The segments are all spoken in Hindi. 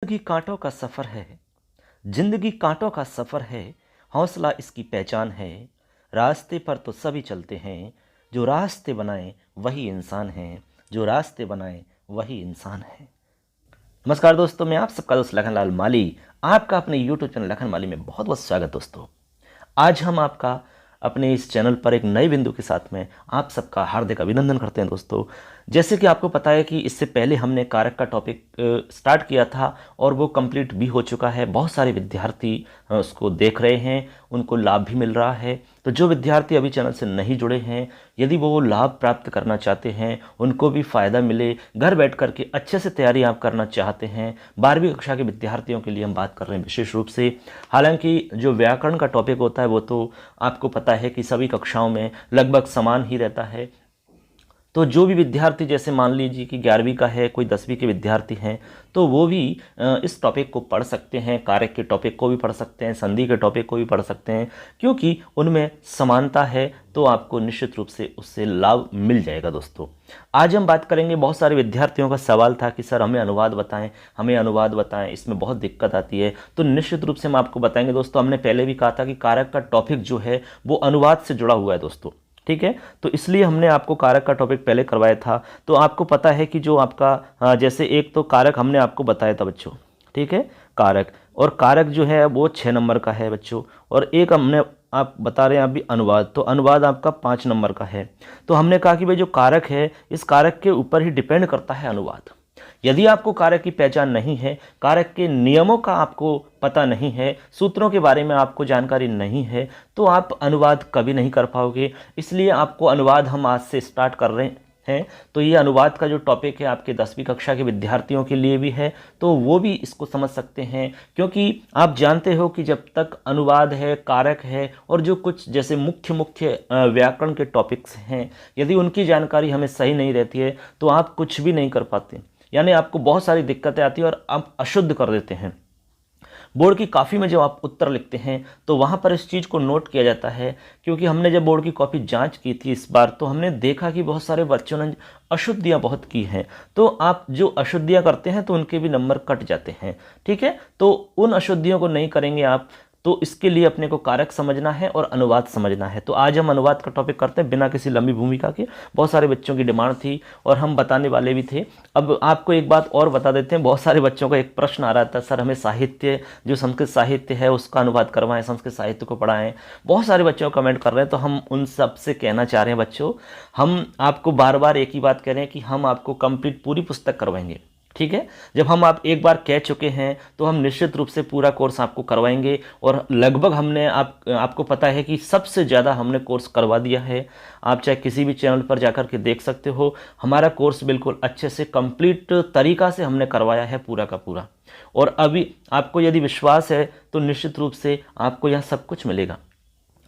जिंदगी कांटों का सफ़र है। जिंदगी कांटों का सफ़र है, हौसला इसकी पहचान है। रास्ते पर तो सभी चलते हैं, जो रास्ते बनाए वही इंसान है। जो रास्ते बनाए वही इंसान है। नमस्कार दोस्तों, मैं आप सबका दोस्त लखनलाल माली, आपका अपने यूट्यूब चैनल लखन माली में बहुत बहुत स्वागत। दोस्तों, आज हम आपका अपने इस चैनल पर एक नए बिंदु के साथ में आप सबका हार्दिक अभिनंदन करते हैं। दोस्तों, जैसे कि आपको पता है कि इससे पहले हमने कारक का टॉपिक स्टार्ट किया था और वो कंप्लीट भी हो चुका है। बहुत सारे विद्यार्थी उसको देख रहे हैं, उनको लाभ भी मिल रहा है। तो जो विद्यार्थी अभी चैनल से नहीं जुड़े हैं, यदि वो लाभ प्राप्त करना चाहते हैं, उनको भी फ़ायदा मिले, घर बैठ कर के अच्छे से तैयारी आप करना चाहते हैं, 12वीं कक्षा के विद्यार्थियों के लिए हम बात कर रहे हैं विशेष रूप से। हालांकि जो व्याकरण का टॉपिक होता है वो तो आपको पता है कि सभी कक्षाओं में लगभग समान ही रहता है। तो जो भी विद्यार्थी, जैसे मान लीजिए कि 11वीं का है, कोई 10वीं के विद्यार्थी हैं, तो वो भी इस टॉपिक को पढ़ सकते हैं, कारक के टॉपिक को भी पढ़ सकते हैं, संधि के टॉपिक को भी पढ़ सकते हैं, क्योंकि उनमें समानता है। तो आपको निश्चित रूप से उससे लाभ मिल जाएगा। दोस्तों, आज हम बात करेंगे, बहुत सारे विद्यार्थियों का सवाल था कि सर हमें अनुवाद बताएं, हमें अनुवाद बताएं, इसमें बहुत दिक्कत आती है। तो निश्चित रूप से हम आपको बताएंगे। दोस्तों, हमने पहले भी कहा था कि कारक का टॉपिक जो है वो अनुवाद से जुड़ा हुआ है। दोस्तों, ठीक है, तो इसलिए हमने आपको कारक का टॉपिक पहले करवाया था। तो आपको पता है कि जो आपका जैसे एक तो कारक हमने आपको बताया था बच्चों, ठीक है, कारक, और कारक जो है वो 6 नंबर का है बच्चों, और एक हमने आप बता रहे हैं अभी अनुवाद, तो अनुवाद आपका 5 नंबर का है। तो हमने कहा कि भाई जो कारक है, इस कारक के ऊपर ही डिपेंड करता है अनुवाद। यदि आपको कारक की पहचान नहीं है, कारक के नियमों का आपको पता नहीं है, सूत्रों के बारे में आपको जानकारी नहीं है, तो आप अनुवाद कभी नहीं कर पाओगे। इसलिए आपको अनुवाद हम आज से स्टार्ट कर रहे हैं। तो ये अनुवाद का जो टॉपिक है आपके 10वीं कक्षा के विद्यार्थियों के लिए भी है, तो वो भी इसको समझ सकते हैं। क्योंकि आप जानते हो कि जब तक अनुवाद है, कारक है, और जो कुछ जैसे मुख्य व्याकरण के टॉपिक्स हैं, यदि उनकी जानकारी हमें सही नहीं रहती है तो आप कुछ भी नहीं कर पाते, यानी आपको बहुत सारी दिक्कतें आती हैं और आप अशुद्ध कर देते हैं। बोर्ड की कॉपी में जब आप उत्तर लिखते हैं तो वहाँ पर इस चीज़ को नोट किया जाता है, क्योंकि हमने जब बोर्ड की कॉपी जांच की थी इस बार, तो हमने देखा कि बहुत सारे बच्चों ने अशुद्धियाँ बहुत की हैं। तो आप जो अशुद्धियाँ करते हैं तो उनके भी नंबर कट जाते हैं, ठीक है। तो उन अशुद्धियों को नहीं करेंगे आप, तो इसके लिए अपने को कारक समझना है और अनुवाद समझना है। तो आज हम अनुवाद का टॉपिक करते हैं बिना किसी लंबी भूमिका के। बहुत सारे बच्चों की डिमांड थी और हम बताने वाले भी थे। अब आपको एक बात और बता देते हैं, बहुत सारे बच्चों का एक प्रश्न आ रहा था, सर हमें साहित्य, जो संस्कृत साहित्य है उसका अनुवाद करवाएं, संस्कृत साहित्य को पढ़ाएं। बहुत सारे बच्चों कमेंट कर रहे हैं। तो हम उन सब से कहना चाह रहे हैं बच्चों, हम आपको बार बार एक ही बात कह रहे हैं कि हम आपको कंप्लीट पूरी पुस्तक करवाएंगे, ठीक है। जब हम आप एक बार कह चुके हैं तो हम निश्चित रूप से पूरा कोर्स आपको करवाएंगे। और लगभग हमने आपको पता है कि सबसे ज़्यादा हमने कोर्स करवा दिया है। आप चाहे किसी भी चैनल पर जाकर के देख सकते हो, हमारा कोर्स बिल्कुल अच्छे से कंप्लीट तरीका से हमने करवाया है, पूरा का पूरा। और अभी आपको यदि विश्वास है तो निश्चित रूप से आपको यह सब कुछ मिलेगा।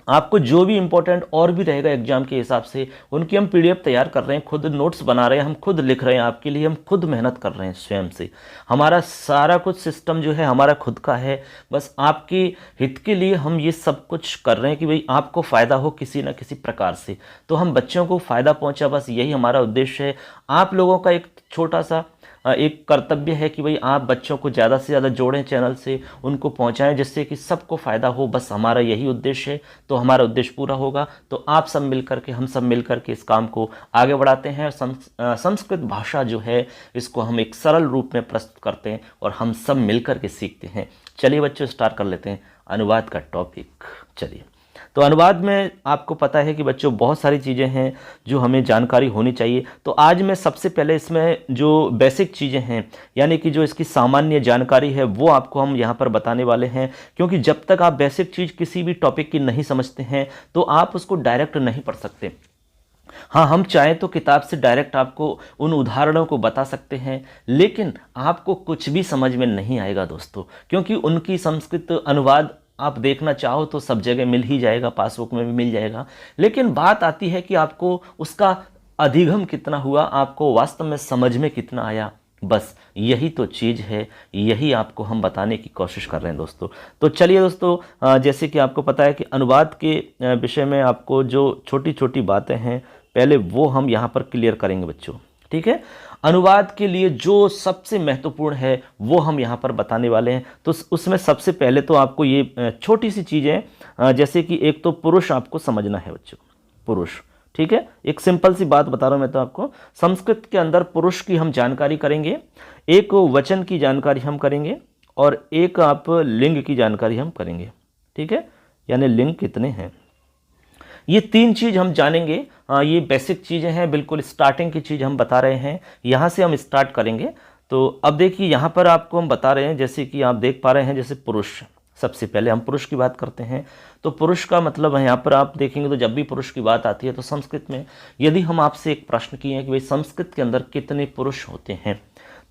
आपको जो भी इंपॉर्टेंट और भी रहेगा एग्जाम के हिसाब से, उनकी हम पीडीएफ तैयार कर रहे हैं, खुद नोट्स बना रहे हैं, हम खुद लिख रहे हैं आपके लिए, हम खुद मेहनत कर रहे हैं स्वयं से। हमारा सारा कुछ सिस्टम जो है हमारा खुद का है। बस आपके हित के लिए हम ये सब कुछ कर रहे हैं कि भाई आपको फ़ायदा हो किसी न किसी प्रकार से। तो हम बच्चों को फ़ायदा पहुँचा, बस यही हमारा उद्देश्य है। आप लोगों का एक छोटा सा एक कर्तव्य है कि भाई आप बच्चों को ज़्यादा से ज़्यादा जोड़ें चैनल से, उनको पहुंचाएं जिससे कि सबको फ़ायदा हो। बस हमारा यही उद्देश्य है। तो हमारा उद्देश्य पूरा होगा तो आप सब मिलकर के, हम सब मिलकर के इस काम को आगे बढ़ाते हैं। संस्कृत भाषा जो है इसको हम एक सरल रूप में प्रस्तुत करते हैं और हम सब मिलकर के सीखते हैं। चलिए बच्चों, स्टार्ट कर लेते हैं अनुवाद का टॉपिक। चलिए, तो अनुवाद में आपको पता है कि बच्चों बहुत सारी चीज़ें हैं जो हमें जानकारी होनी चाहिए। तो आज मैं सबसे पहले इसमें जो बेसिक चीज़ें हैं, यानी कि जो इसकी सामान्य जानकारी है, वो आपको हम यहाँ पर बताने वाले हैं। क्योंकि जब तक आप बेसिक चीज़ किसी भी टॉपिक की नहीं समझते हैं तो आप उसको डायरेक्ट नहीं पढ़ सकते। हाँ, हम चाहें तो किताब से डायरेक्ट आपको उन उदाहरणों को बता सकते हैं, लेकिन आपको कुछ भी समझ में नहीं आएगा दोस्तों, क्योंकि उनकी संस्कृत अनुवाद आप देखना चाहो तो सब जगह मिल ही जाएगा, पासबुक में भी मिल जाएगा। लेकिन बात आती है कि आपको उसका अधिगम कितना हुआ, आपको वास्तव में समझ में कितना आया। बस यही तो चीज़ है, यही आपको हम बताने की कोशिश कर रहे हैं दोस्तों। तो चलिए दोस्तों, जैसे कि आपको पता है कि अनुवाद के विषय में आपको जो छोटी छोटी बातें हैं, पहले वो हम यहाँ पर क्लियर करेंगे बच्चों, ठीक है। अनुवाद के लिए जो सबसे महत्वपूर्ण है वो हम यहाँ पर बताने वाले हैं। तो उसमें सबसे पहले तो आपको ये छोटी सी चीज़ें, जैसे कि एक तो पुरुष आपको समझना है बच्चों, पुरुष, ठीक है। एक सिंपल सी बात बता रहा हूँ मैं तो आपको, संस्कृत के अंदर पुरुष की हम जानकारी करेंगे, एक वचन की जानकारी हम करेंगे और एक आप लिंग की जानकारी हम करेंगे, ठीक है, यानी लिंग कितने हैं, ये 3 चीज़ हम जानेंगे। ये बेसिक चीज़ें हैं, बिल्कुल स्टार्टिंग की चीज़ हम बता रहे हैं, यहाँ से हम स्टार्ट करेंगे। तो अब देखिए यहाँ पर आपको हम बता रहे हैं, जैसे कि आप देख पा रहे हैं, जैसे पुरुष, सबसे पहले हम पुरुष की बात करते हैं। तो पुरुष का मतलब है, यहाँ पर आप देखेंगे तो जब भी पुरुष की बात आती है तो संस्कृत में यदि हम आपसे एक प्रश्न किए हैं कि भाई संस्कृत के अंदर कितने पुरुष होते हैं,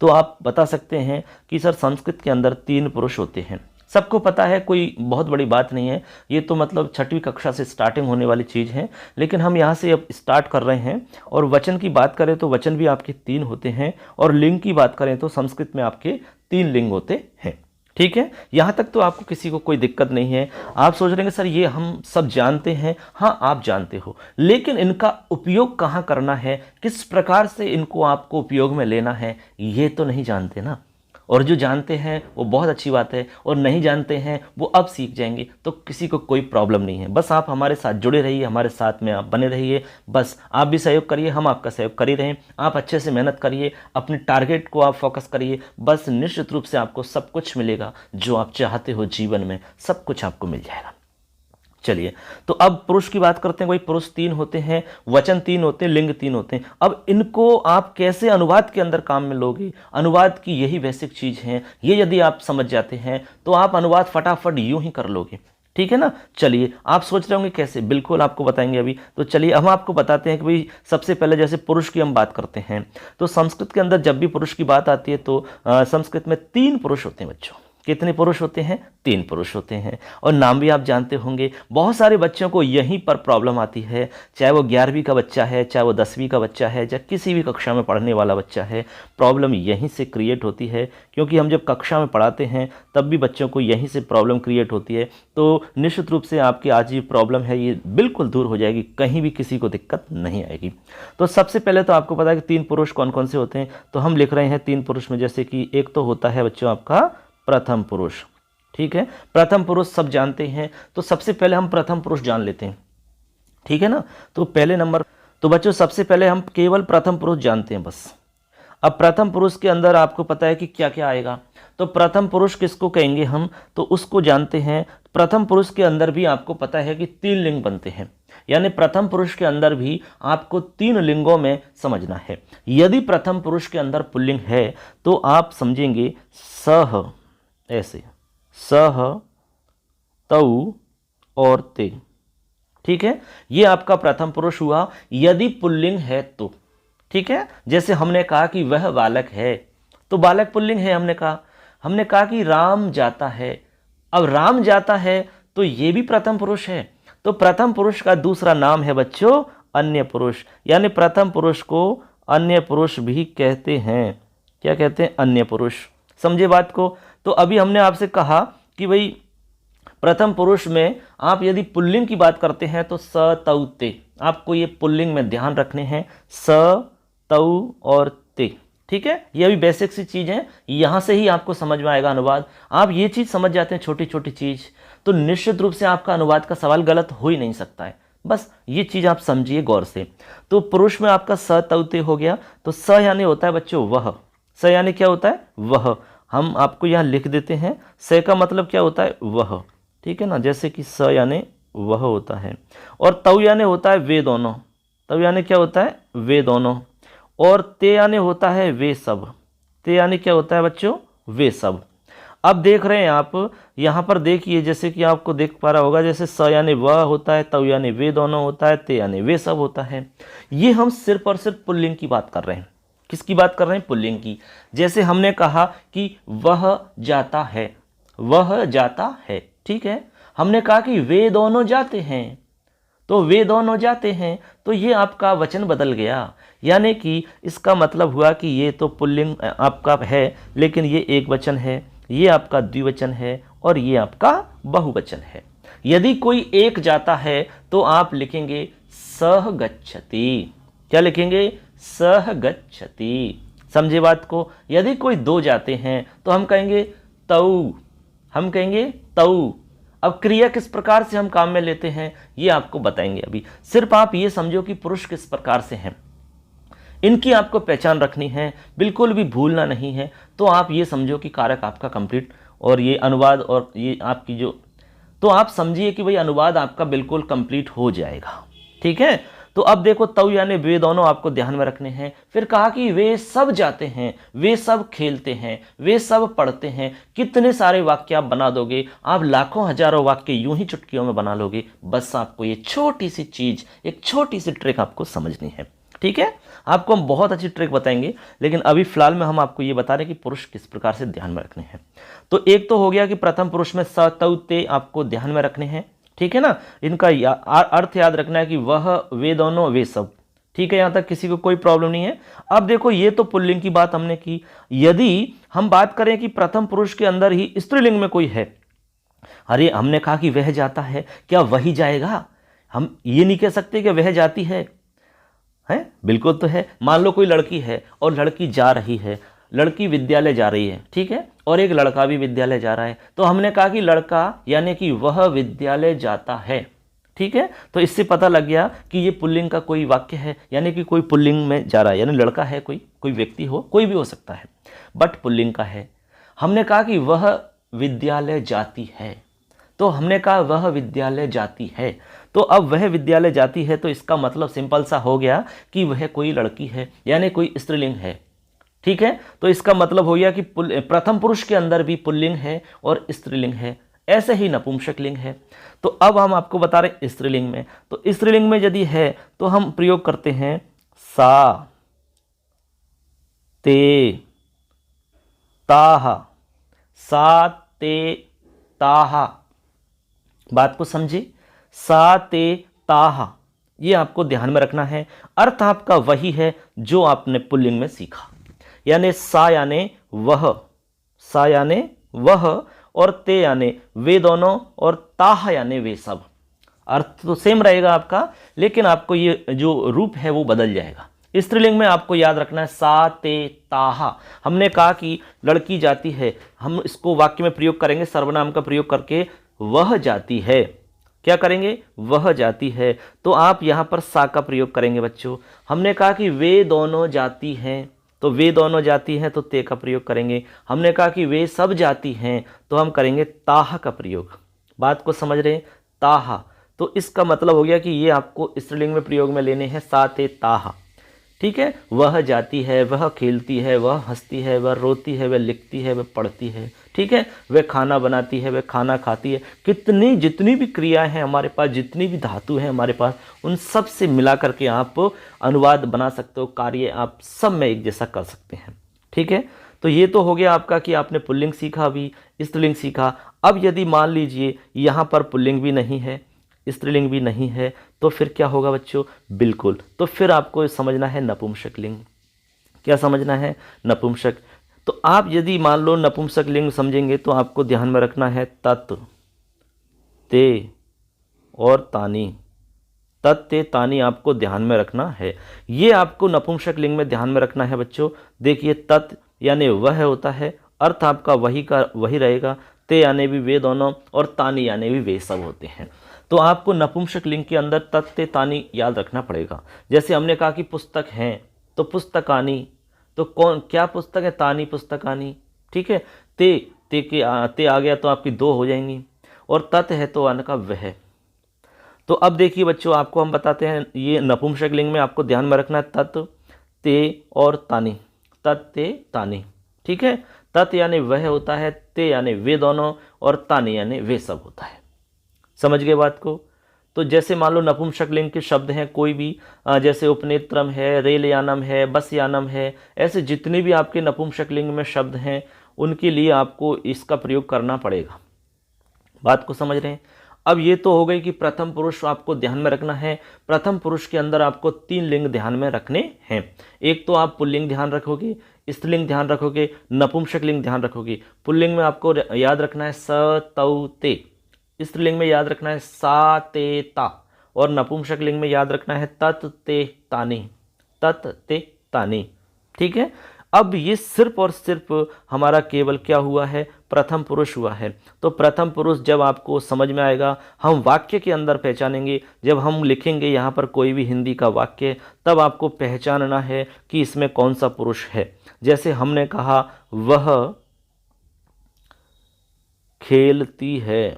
तो आप बता सकते हैं कि सर संस्कृत के अंदर 3 पुरुष होते हैं। सबको पता है, कोई बहुत बड़ी बात नहीं है, ये तो मतलब 6वीं कक्षा से स्टार्टिंग होने वाली चीज़ है। लेकिन हम यहाँ से अब स्टार्ट कर रहे हैं। और वचन की बात करें तो वचन भी आपके 3 होते हैं, और लिंग की बात करें तो संस्कृत में आपके 3 लिंग होते हैं, ठीक है। यहाँ तक तो आपको किसी को कोई दिक्कत नहीं है। आप सोच रहे हैं सर ये हम सब जानते हैं, हाँ आप जानते हो, लेकिन इनका उपयोग कहाँ करना है, किस प्रकार से इनको आपको उपयोग में लेना है, ये तो नहीं जानते ना। और जो जानते हैं वो बहुत अच्छी बात है, और नहीं जानते हैं वो अब सीख जाएंगे, तो किसी को कोई प्रॉब्लम नहीं है। बस आप हमारे साथ जुड़े रहिए, हमारे साथ में आप बने रहिए, बस आप भी सहयोग करिए, हम आपका सहयोग कर ही रहें। आप अच्छे से मेहनत करिए, अपने टारगेट को आप फोकस करिए, बस निश्चित रूप से आपको सब कुछ मिलेगा जो आप चाहते हो जीवन में, सब कुछ आपको मिल जाएगा। चलिए, तो अब पुरुष की बात करते हैं। कोई पुरुष 3 होते हैं, वचन 3 होते हैं, लिंग 3 होते हैं। अब इनको आप कैसे अनुवाद के अंदर काम में लोगे, अनुवाद की यही बेसिक चीज़ है। ये यदि आप समझ जाते हैं तो आप अनुवाद फटाफट यूं ही कर लोगे, ठीक है ना। चलिए, आप सोच रहे होंगे कैसे, बिल्कुल आपको बताएंगे अभी। तो चलिए हम आपको बताते हैं कि भाई सबसे पहले जैसे पुरुष की हम बात करते हैं, तो संस्कृत के अंदर जब भी पुरुष की बात आती है तो संस्कृत में 3 पुरुष होते हैं बच्चों। कितने पुरुष होते हैं? 3 पुरुष होते हैं। और नाम भी आप जानते होंगे। बहुत सारे बच्चों को यहीं पर प्रॉब्लम आती है, चाहे वो 11वीं का बच्चा है, चाहे वो 10वीं का बच्चा है, चाहे किसी भी कक्षा में पढ़ने वाला बच्चा है, प्रॉब्लम यहीं से क्रिएट होती है। क्योंकि हम जब कक्षा में पढ़ाते हैं तब भी बच्चों को यहीं से प्रॉब्लम क्रिएट होती है। तो निश्चित रूप से आपकी आज ये प्रॉब्लम है ये बिल्कुल दूर हो जाएगी, कहीं भी किसी को दिक्कत नहीं आएगी। तो सबसे पहले तो आपको पता है कि 3 पुरुष कौन कौन से होते हैं। तो हम लिख रहे हैं 3 पुरुष में, जैसे कि एक तो होता है बच्चों आपका प्रथम पुरुष, ठीक है। प्रथम पुरुष सब जानते हैं, तो सबसे पहले हम प्रथम पुरुष जान लेते हैं, ठीक है ना। तो पहले नंबर, तो बच्चों सबसे पहले हम केवल प्रथम पुरुष जानते हैं बस। अब प्रथम पुरुष के अंदर आपको पता है कि क्या क्या आएगा। तो प्रथम पुरुष किसको कहेंगे हम, तो उसको जानते हैं। प्रथम पुरुष के अंदर भी आपको पता है कि 3 लिंग बनते हैं, यानी प्रथम पुरुष के अंदर भी आपको 3 लिंगों में समझना है। यदि प्रथम पुरुष के अंदर पुल्लिंग है तो आप समझेंगे सह, ऐसे सह, तऊ और ते, ठीक है। ये आपका प्रथम पुरुष हुआ यदि पुल्लिंग है तो, ठीक है। जैसे हमने कहा कि वह बालक है, तो बालक पुल्लिंग है। हमने कहा कि राम जाता है, अब राम जाता है तो ये भी प्रथम पुरुष है। तो प्रथम पुरुष का दूसरा नाम है बच्चों अन्य पुरुष, यानी प्रथम पुरुष को अन्य पुरुष भी कहते हैं। क्या कहते हैं? अन्य पुरुष। समझे बात को। तो अभी हमने आपसे कहा कि भाई प्रथम पुरुष में आप यदि पुल्लिंग की बात करते हैं तो स, तऊ, ते, आपको ये पुल्लिंग में ध्यान रखने हैं, स, तऊ और ते, ठीक है। ये भी बेसिक सी चीज़ है, यहाँ से ही आपको समझ में आएगा अनुवाद। आप ये चीज़ समझ जाते हैं, छोटी छोटी चीज़, तो निश्चित रूप से आपका अनुवाद का सवाल गलत हो ही नहीं सकता है। बस ये चीज़ आप समझिए गौर से। तो पुरुष में आपका स, तऊ, ते हो गया। तो स यानी होता है बच्चों वह, स यानी क्या होता है? वह। हम आपको यहाँ लिख देते हैं, स का मतलब क्या होता है? वह, ठीक है ना। जैसे कि स यानी वह होता है, और तऊ यानी होता है वे दोनों। तऊ यानी क्या होता है? वे दोनों। और ते यानी होता है वे सब। ते यानी क्या होता है बच्चों? वे सब। अब देख रहे हैं आप यहाँ पर, देखिए जैसे कि आपको देख पा रहा होगा, जैसे स यानी वह होता है, तऊ यानी वे दोनों होता है, ते यानी वे सब होता है। ये हम सिर्फ और सिर्फ पुल्लिंग की बात कर रहे हैं। किसकी बात कर रहे हैं? पुल्लिंग की। जैसे हमने कहा कि वह जाता है, वह जाता है, ठीक है। हमने कहा कि वे दोनों जाते हैं, तो वे दोनों जाते हैं, तो ये आपका वचन बदल गया। यानी कि इसका मतलब हुआ कि ये तो पुल्लिंग आपका है, लेकिन ये एक वचन है, ये आपका द्विवचन है, और ये आपका बहुवचन है। यदि कोई एक जाता है तो आप लिखेंगे सह गच्छति। क्या लिखेंगे? सह गच्छति। समझे बात को। यदि कोई दो जाते हैं तो हम कहेंगे तऊ, हम कहेंगे तऊ। अब क्रिया किस प्रकार से हम काम में लेते हैं ये आपको बताएंगे अभी। सिर्फ आप ये समझो कि पुरुष किस प्रकार से हैं, इनकी आपको पहचान रखनी है, बिल्कुल भी भूलना नहीं है। तो आप ये समझो कि कारक आपका कंप्लीट, और ये अनुवाद और ये आपकी जो, तो आप समझिए कि भाई अनुवाद आपका बिल्कुल कंप्लीट हो जाएगा। ठीक है, तो अब देखो तव यानी वे दोनों आपको ध्यान में रखने हैं। फिर कहा कि वे सब जाते हैं, वे सब खेलते हैं, वे सब पढ़ते हैं। कितने सारे वाक्य आप बना दोगे, आप लाखों हजारों वाक्य यूं ही चुटकियों में बना लोगे। बस आपको ये छोटी सी चीज, एक छोटी सी ट्रिक आपको समझनी है। ठीक है, आपको हम बहुत अच्छी ट्रिक बताएंगे, लेकिन अभी फिलहाल में हम आपको ये बता रहे हैं कि पुरुष किस प्रकार से ध्यान में रखने हैं। तो एक तो हो गया कि प्रथम पुरुष में स तौ ते आपको ध्यान में रखने हैं। ठीक है ना, इनका अर्थ याद रखना है कि वह, वे दोनों, वे सब। ठीक है, यहां तक किसी को कोई प्रॉब्लम नहीं है। अब देखो ये तो पुल्लिंग की बात हमने की। यदि हम बात करें कि प्रथम पुरुष के अंदर ही स्त्रीलिंग में कोई है, अरे हमने कहा कि वह जाता है, क्या वही जाएगा? हम ये नहीं कह सकते कि वह जाती है बिल्कुल तो है। मान लो कोई लड़की है और लड़की जा रही है, लड़की विद्यालय जा रही है, ठीक है, और एक लड़का भी विद्यालय जा रहा है। तो हमने कहा कि लड़का यानी कि वह विद्यालय जाता है। ठीक है, तो इससे पता लग गया कि ये पुल्लिंग का कोई वाक्य है, यानी कि कोई पुल्लिंग में जा रहा है, यानी लड़का है, कोई व्यक्ति हो, कोई भी हो सकता है, बट पुल्लिंग का है। हमने कहा कि वह विद्यालय जाती है, तो हमने कहा वह विद्यालय जाती है। तो अब वह विद्यालय जाती है, तो इसका मतलब सिंपल सा हो गया कि वह कोई लड़की है, यानी कोई स्त्रीलिंग है। ठीक है, तो इसका मतलब हो गया कि प्रथम पुरुष के अंदर भी पुल्लिंग है और स्त्रीलिंग है, ऐसे ही नपुंसक लिंग है। तो अब हम आपको बता रहे स्त्रीलिंग में, तो स्त्रीलिंग में यदि है तो हम प्रयोग करते हैं सा, ते, ताहा, सा, ते, ताहा। बात को समझे, सा, ते, ताहा, ये आपको ध्यान में रखना है। अर्थ आपका वही है जो आपने पुल्लिंग में सीखा, यानी सा यानी वह, सा यानी वह, और ते यानी वे दोनों, और ताहा यानी वे सब। अर्थ तो सेम रहेगा आपका, लेकिन आपको ये जो रूप है वो बदल जाएगा। स्त्रीलिंग में आपको याद रखना है सा, ते, ताहा। हमने कहा कि लड़की जाती है, हम इसको वाक्य में प्रयोग करेंगे सर्वनाम का प्रयोग करके, वह जाती है। क्या करेंगे? वह जाती है। तो आप यहां पर सा का प्रयोग करेंगे बच्चों। हमने कहा कि वे दोनों जाती हैं, तो वे दोनों जाती हैं, तो ते का प्रयोग करेंगे। हमने कहा कि वे सब जाती हैं, तो हम करेंगे ताहा का प्रयोग। बात को समझ रहे हैं? ताहा। तो इसका मतलब हो गया कि ये आपको स्त्रीलिंग में प्रयोग में लेने हैं सा, ते, ताहा। ठीक है, वह जाती है, वह खेलती है, वह हंसती है, वह रोती है, वह लिखती है, वह पढ़ती है। ठीक है, वह खाना बनाती है, वह खाना खाती है। कितनी जितनी भी क्रियाएं हैं हमारे पास, जितनी भी धातु हैं हमारे पास, उन सब से मिला करके आप अनुवाद बना सकते हो, कार्य आप सब में एक जैसा कर सकते हैं। ठीक है, तो ये तो हो गया आपका कि आपने पुल्लिंग सीखा, अभी स्त्रीलिंग सीखा। अब यदि मान लीजिए यहाँ पर पुल्लिंग भी नहीं है, स्त्रीलिंग भी नहीं है, तो फिर क्या होगा बच्चों? बिल्कुल, तो फिर आपको समझना है नपुंसक लिंग। क्या समझना है? नपुंसक। तो आप यदि मान लो नपुंसक लिंग समझेंगे तो आपको ध्यान में रखना है तत्, ते और तानी। तत्, ते, तानी आपको ध्यान में रखना है। ये आपको नपुंसक लिंग में ध्यान में रखना है बच्चों। देखिए, तत् यानी वह होता है, अर्थ आपका वही का वही रहेगा। ते यानी भी वे दोनों, और तानी यानी भी वे सब होते हैं। तो आपको नपुंसक लिंग के अंदर तत्, ते, तानी याद रखना पड़ेगा। जैसे हमने कहा कि पुस्तक हैं, तो पुस्तकानी, तो कौन क्या पुस्तक है? तानी पुस्तकानी। ठीक है, ते आ गया तो आपकी दो हो जाएंगी, और तत् है तो आने का वह। तो अब देखिए बच्चों, आपको हम बताते हैं ये नपुंसक लिंग में आपको ध्यान में रखना है तत्, ते और तानी। तत्, ते, तानी। ठीक है, तत् यानी वह होता है, ते यानी वे दोनों, और तानी यानी वे सब होता है। समझ गए बात को? तो जैसे मान लो नपुंसक लिंग के शब्द हैं कोई भी, जैसे उपनेत्रम है, रेल यानम है, बस यानम है, ऐसे जितने भी आपके नपुंसक लिंग में शब्द हैं उनके लिए आपको इसका प्रयोग करना पड़ेगा। बात को समझ रहे हैं? अब ये तो हो गई कि प्रथम पुरुष आपको ध्यान में रखना है। प्रथम पुरुष के अंदर आपको 3 लिंग ध्यान में रखने हैं। एक तो आप पुल्लिंग ध्यान रखोगे, स्त्रीलिंग ध्यान रखोगे, नपुंसक लिंग ध्यान रखोगे। पुल्लिंग में आपको याद रखना है स, तौ, ते। स्त्रीलिंग में याद रखना है सा, ते, ता, और नपुंसक लिंग में याद रखना है तत्, ते, तानी। तत्, ते, तानी। ठीक है, अब ये सिर्फ और सिर्फ हमारा केवल क्या हुआ है, प्रथम पुरुष हुआ है। तो प्रथम पुरुष जब आपको समझ में आएगा, हम वाक्य के अंदर पहचानेंगे। जब हम लिखेंगे यहाँ पर कोई भी हिंदी का वाक्य, तब आपको पहचानना है कि इसमें कौन सा पुरुष है। जैसे हमने कहा वह खेलती है,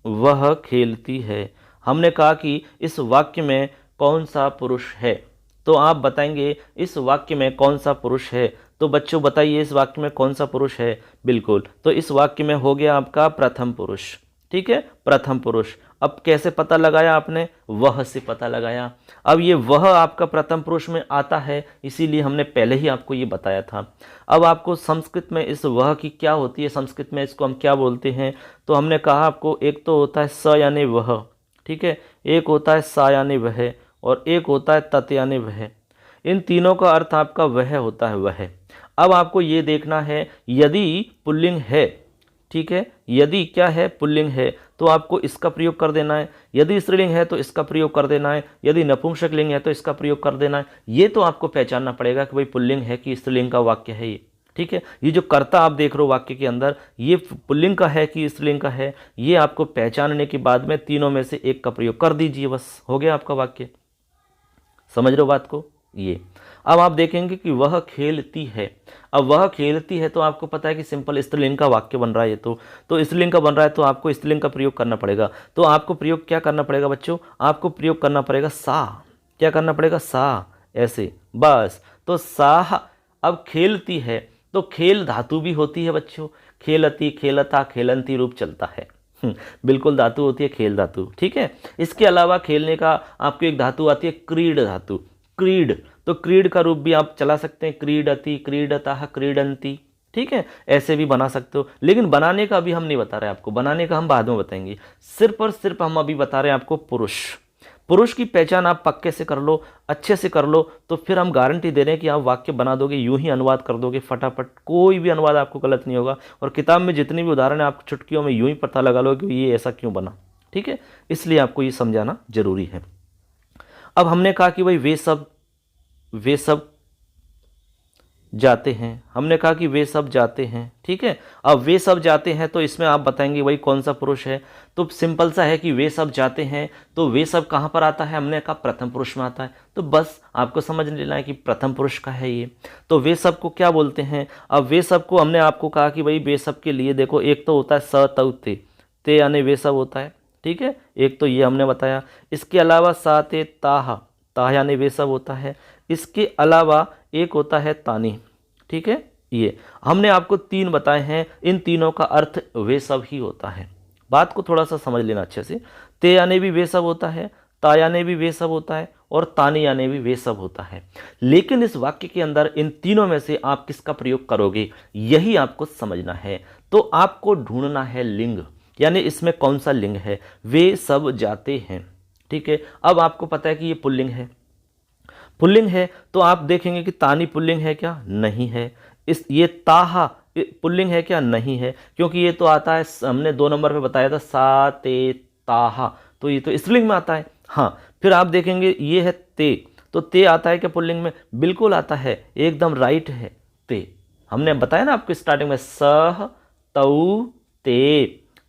वह खेलती है। हमने कहा कि इस वाक्य में कौन सा पुरुष है, तो आप बताएंगे इस वाक्य में कौन सा पुरुष है। तो बच्चों बताइए इस वाक्य में कौन सा पुरुष है। बिल्कुल, तो इस वाक्य में हो गया आपका प्रथम पुरुष। ठीक है, प्रथम पुरुष। अब कैसे पता लगाया आपने, वह से पता लगाया। अब ये वह आपका प्रथम पुरुष में आता है, इसीलिए हमने पहले ही आपको ये बताया था। अब आपको संस्कृत में इस वह की क्या होती है, संस्कृत में इसको हम क्या बोलते हैं, तो हमने कहा आपको एक तो होता है स यानी वह, ठीक है, एक होता है सा यानी वह, और एक होता है तत् यानी वह। इन तीनों का अर्थ आपका वह होता है, वह। अब आपको ये देखना है यदि पुल्लिंग है, ठीक है, यदि क्या है, पुल्लिंग है, तो आपको इसका प्रयोग कर देना है। यदि स्त्रीलिंग है तो इसका प्रयोग कर देना है। यदि नपुंसक लिंग है तो इसका प्रयोग कर देना है। ये तो आपको पहचानना पड़ेगा कि भाई पुल्लिंग है कि स्त्रीलिंग का वाक्य है ये। ठीक है, ये जो कर्ता आप देख रहे हो वाक्य के अंदर, ये पुल्लिंग का है कि स्त्रीलिंग का है, ये आपको पहचानने के बाद में तीनों में से एक का प्रयोग कर दीजिए, बस हो गया आपका वाक्य। समझ रहे हो बात को। ये अब आप देखेंगे कि वह खेलती है। अब वह खेलती है तो आपको पता है कि सिंपल स्त्रीलिंग का वाक्य बन रहा है ये तो स्त्रीलिंग का बन रहा है, तो आपको स्त्रीलिंग का प्रयोग करना पड़ेगा। तो आपको प्रयोग क्या करना पड़ेगा बच्चों, आपको प्रयोग करना पड़ेगा सा। क्या करना पड़ेगा, सा, ऐसे, बस। तो सा। अब खेलती है तो खेल धातु भी होती है बच्चों, खेलती, खेलता, खेलंती रूप चलता है। बिल्कुल धातु होती है खेल धातु। ठीक है, इसके अलावा खेलने का आपको एक धातु आती है क्रीड धातु, क्रीड। तो क्रीड का रूप भी आप चला सकते हैं, क्रीडति, क्रीडतः, क्रीडंती। ठीक है, ऐसे भी बना सकते हो, लेकिन बनाने का अभी हम नहीं बता रहे आपको, बनाने का हम बाद में बताएंगे। सिर्फ और सिर्फ हम अभी बता रहे हैं आपको पुरुष। पुरुष की पहचान आप पक्के से कर लो, अच्छे से कर लो, तो फिर हम गारंटी दे रहे हैं कि आप वाक्य बना दोगे, यूं ही अनुवाद कर दोगे फटाफट, कोई भी अनुवाद आपको गलत नहीं होगा। और किताब में जितनी भी उदाहरण है आप चुटकियों में यूं ही पता लगा लो कि ये ऐसा क्यों बना। ठीक है, इसलिए आपको ये समझाना जरूरी है। अब हमने कहा कि भाई वे सब जाते हैं, हमने कहा कि वे सब जाते हैं। ठीक है, अब वे सब जाते हैं तो इसमें आप बताएंगे भाई कौन सा पुरुष है। तो सिंपल सा है कि वे सब जाते हैं, तो वे सब कहाँ पर आता है, हमने कहा प्रथम पुरुष में आता है। तो बस आपको समझ लेना है कि प्रथम पुरुष का है ये। तो वे सब को क्या बोलते हैं, अब वे सब को हमने आपको कहा कि भाई वे सब के लिए देखो, एक तो होता है स तौ ते यानी वे सब होता है। ठीक है, एक तो ये हमने बताया। इसके अलावा सा ते ताह, ताह यानी वे सब होता है। इसके अलावा एक होता है तानी। ठीक है, ये हमने आपको तीन बताए हैं, इन तीनों का अर्थ वे सब ही होता है। बात को थोड़ा सा समझ लेना अच्छे से। ते यानी भी वे सब होता है, ता यानी भी वे सब होता है, और तानी यानी भी वे सब होता है। लेकिन इस वाक्य के अंदर इन तीनों में से आप किसका प्रयोग करोगे, यही आपको समझना है। तो आपको ढूंढना है लिंग, यानी इसमें कौन सा लिंग है। वे सब जाते हैं। ठीक है, अब आपको पता है कि ये पुल्लिंग है, पुल्लिंग है, तो आप देखेंगे कि तानी पुल्लिंग है क्या, नहीं है। इस ये ताहा पुल्लिंग है क्या, नहीं है, क्योंकि ये तो आता है, हमने 2 नंबर पे बताया था सा ते ताहा, तो ये तो स्त्रीलिंग में आता है। हाँ, फिर आप देखेंगे ये है ते, तो ते आता है क्या पुल्लिंग में, बिल्कुल आता है, एकदम राइट है ते। हमने बताया ना आपको स्टार्टिंग में सह तौ ते,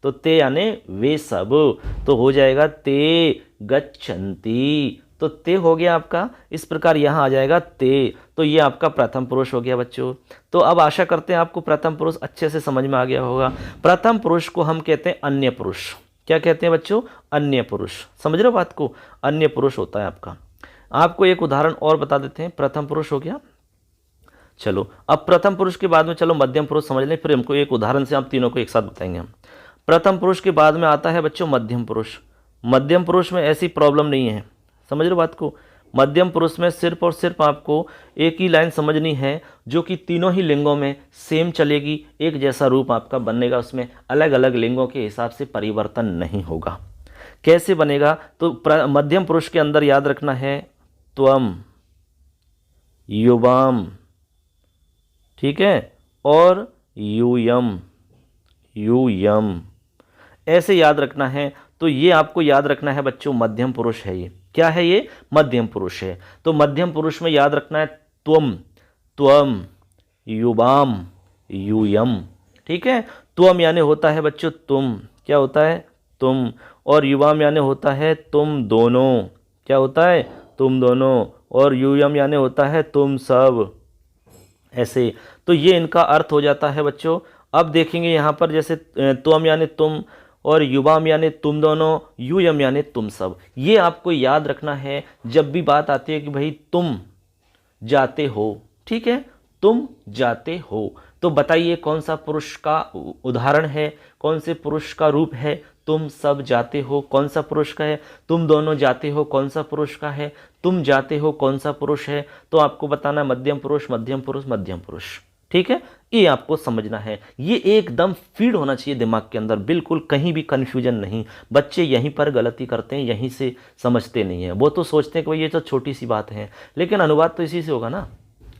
तो ते यानी वे सब, तो हो जाएगा ते गच्छन्ति, तो ते हो गया आपका। इस प्रकार यहाँ आ जाएगा ते, तो ये आपका प्रथम पुरुष हो गया बच्चों। तो अब आशा करते हैं आपको प्रथम पुरुष अच्छे से समझ में आ गया होगा। प्रथम पुरुष को हम कहते हैं अन्य पुरुष। क्या कहते हैं बच्चों, अन्य पुरुष। समझ रहे हो बात को, अन्य पुरुष होता है आपका। आपको एक उदाहरण और बता देते हैं, प्रथम पुरुष हो गया। चलो अब प्रथम पुरुष के बाद में चलो मध्यम पुरुष समझ लें, फिर हमको एक उदाहरण से आप तीनों को एक साथ बताएंगे हम। प्रथम पुरुष के बाद में आता है बच्चों मध्यम पुरुष। मध्यम पुरुष में ऐसी प्रॉब्लम नहीं है, समझ रहे बात को। मध्यम पुरुष में सिर्फ और सिर्फ आपको एक ही लाइन समझनी है, जो कि तीनों ही लिंगों में सेम चलेगी, एक जैसा रूप आपका बनेगा, उसमें अलग अलग लिंगों के हिसाब से परिवर्तन नहीं होगा। कैसे बनेगा, तो मध्यम पुरुष के अंदर याद रखना है त्वम, युवाम, ठीक है, और यूयम, यूयम, ऐसे याद रखना है। तो ये आपको याद रखना है बच्चों, मध्यम पुरुष है ये। क्या है ये, मध्यम पुरुष है। तो मध्यम पुरुष में याद रखना है त्वम, त्वम, युवाम, यूयम। ठीक है, त्वम यानी होता है बच्चों तुम, क्या होता है तुम, और युवाम यानी होता है तुम दोनों, क्या होता है तुम दोनों, और यूयम यानी होता है तुम सब, ऐसे। तो ये इनका अर्थ हो जाता है बच्चों। अब देखेंगे यहाँ पर जैसे त्वम यानी तुम, और युवाम यानी तुम दोनों, यूयम यानी तुम सब। ये आपको याद रखना है जब भी बात आती है कि भाई तुम जाते हो, ठीक है, तुम जाते हो, तो बताइए कौन सा पुरुष का उदाहरण है, कौन से पुरुष का रूप है। तुम सब जाते हो कौन सा पुरुष का है, तुम दोनों जाते हो कौन सा पुरुष का है, तुम जाते हो कौन सा पुरुष है। तो आपको बताना मध्यम पुरुष, मध्यम पुरुष, मध्यम पुरुष। ठीक है, ये आपको समझना है, ये एकदम फीड होना चाहिए दिमाग के अंदर, बिल्कुल कहीं भी कन्फ्यूजन नहीं। बच्चे यहीं पर गलती करते हैं, यहीं से समझते नहीं हैं। वो तो सोचते हैं कि भाई ये तो छोटी सी बात है, लेकिन अनुवाद तो इसी से होगा ना,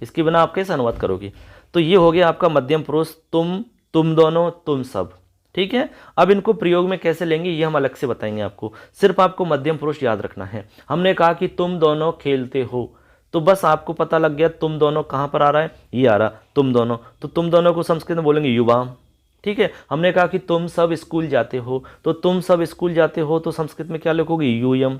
इसके बिना आप कैसे अनुवाद करोगे। तो ये हो गया आपका मध्यम पुरुष, तुम दोनों, तुम सब। ठीक है, अब इनको प्रयोग में कैसे लेंगे ये हम अलग से बताएंगे आपको, सिर्फ आपको मध्यम पुरुष याद रखना है। हमने कहा कि तुम दोनों खेलते हो, तो बस आपको पता लग गया तुम दोनों कहाँ पर आ रहा है, ये आ रहा तुम दोनों, तो तुम दोनों को संस्कृत में बोलेंगे युवाम। ठीक है, हमने कहा कि तुम सब स्कूल जाते हो, तो तुम सब स्कूल जाते हो तो संस्कृत में क्या लिखोगे, यूयम।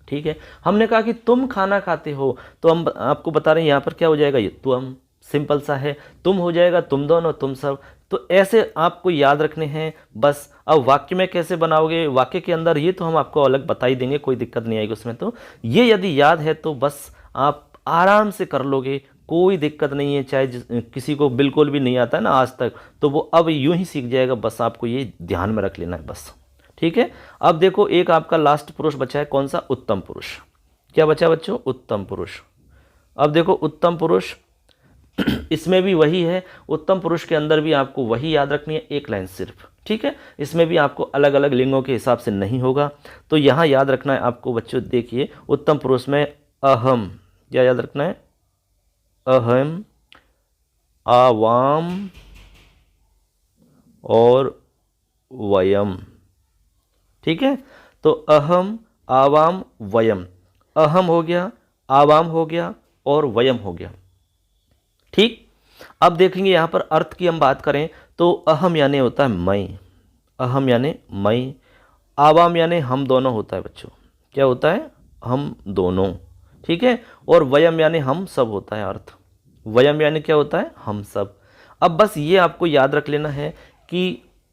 ठीक है, हमने कहा कि तुम खाना खाते हो, तो हम आपको बता रहे हैं यहाँ पर क्या हो जाएगा, ये तुम, सिंपल सा है, तुम हो जाएगा तुम दोनों, तुम सब। तो ऐसे आपको याद रखने हैं बस। अब वाक्य में कैसे बनाओगे, वाक्य के अंदर ये तो हम आपको अलग बता ही देंगे, कोई दिक्कत नहीं आएगी उसमें। तो ये यदि याद है तो बस आप आराम से कर लोगे, कोई दिक्कत नहीं है। चाहे किसी को बिल्कुल भी नहीं आता है ना आज तक, तो वो अब यूं ही सीख जाएगा, बस आपको ये ध्यान में रख लेना है बस। ठीक है, अब देखो एक आपका लास्ट पुरुष बचा है, कौन सा, उत्तम पुरुष। क्या बचा बच्चों, उत्तम पुरुष। अब देखो उत्तम पुरुष इसमें भी वही है, उत्तम पुरुष के अंदर भी आपको वही याद रखनी है, एक लाइन सिर्फ। ठीक है, इसमें भी आपको अलग अलग लिंगों के हिसाब से नहीं होगा, तो यहाँ याद रखना है आपको बच्चों। देखिए उत्तम पुरुष में अहम, क्या याद रखना है, अहम, आवाम और वयम। ठीक है, तो अहम, आवाम, वयम। अहम हो गया, आवाम हो गया और वयम हो गया। ठीक, अब देखेंगे यहाँ पर अर्थ की हम बात करें तो अहम यानी होता है मैं, अहम यानी मैं, आवाम यानी हम दोनों होता है बच्चों, क्या होता है, हम दोनों। ठीक है, और वयम यानी हम सब होता है अर्थ, वयम यानी क्या होता है, हम सब। अब बस ये आपको याद रख लेना है कि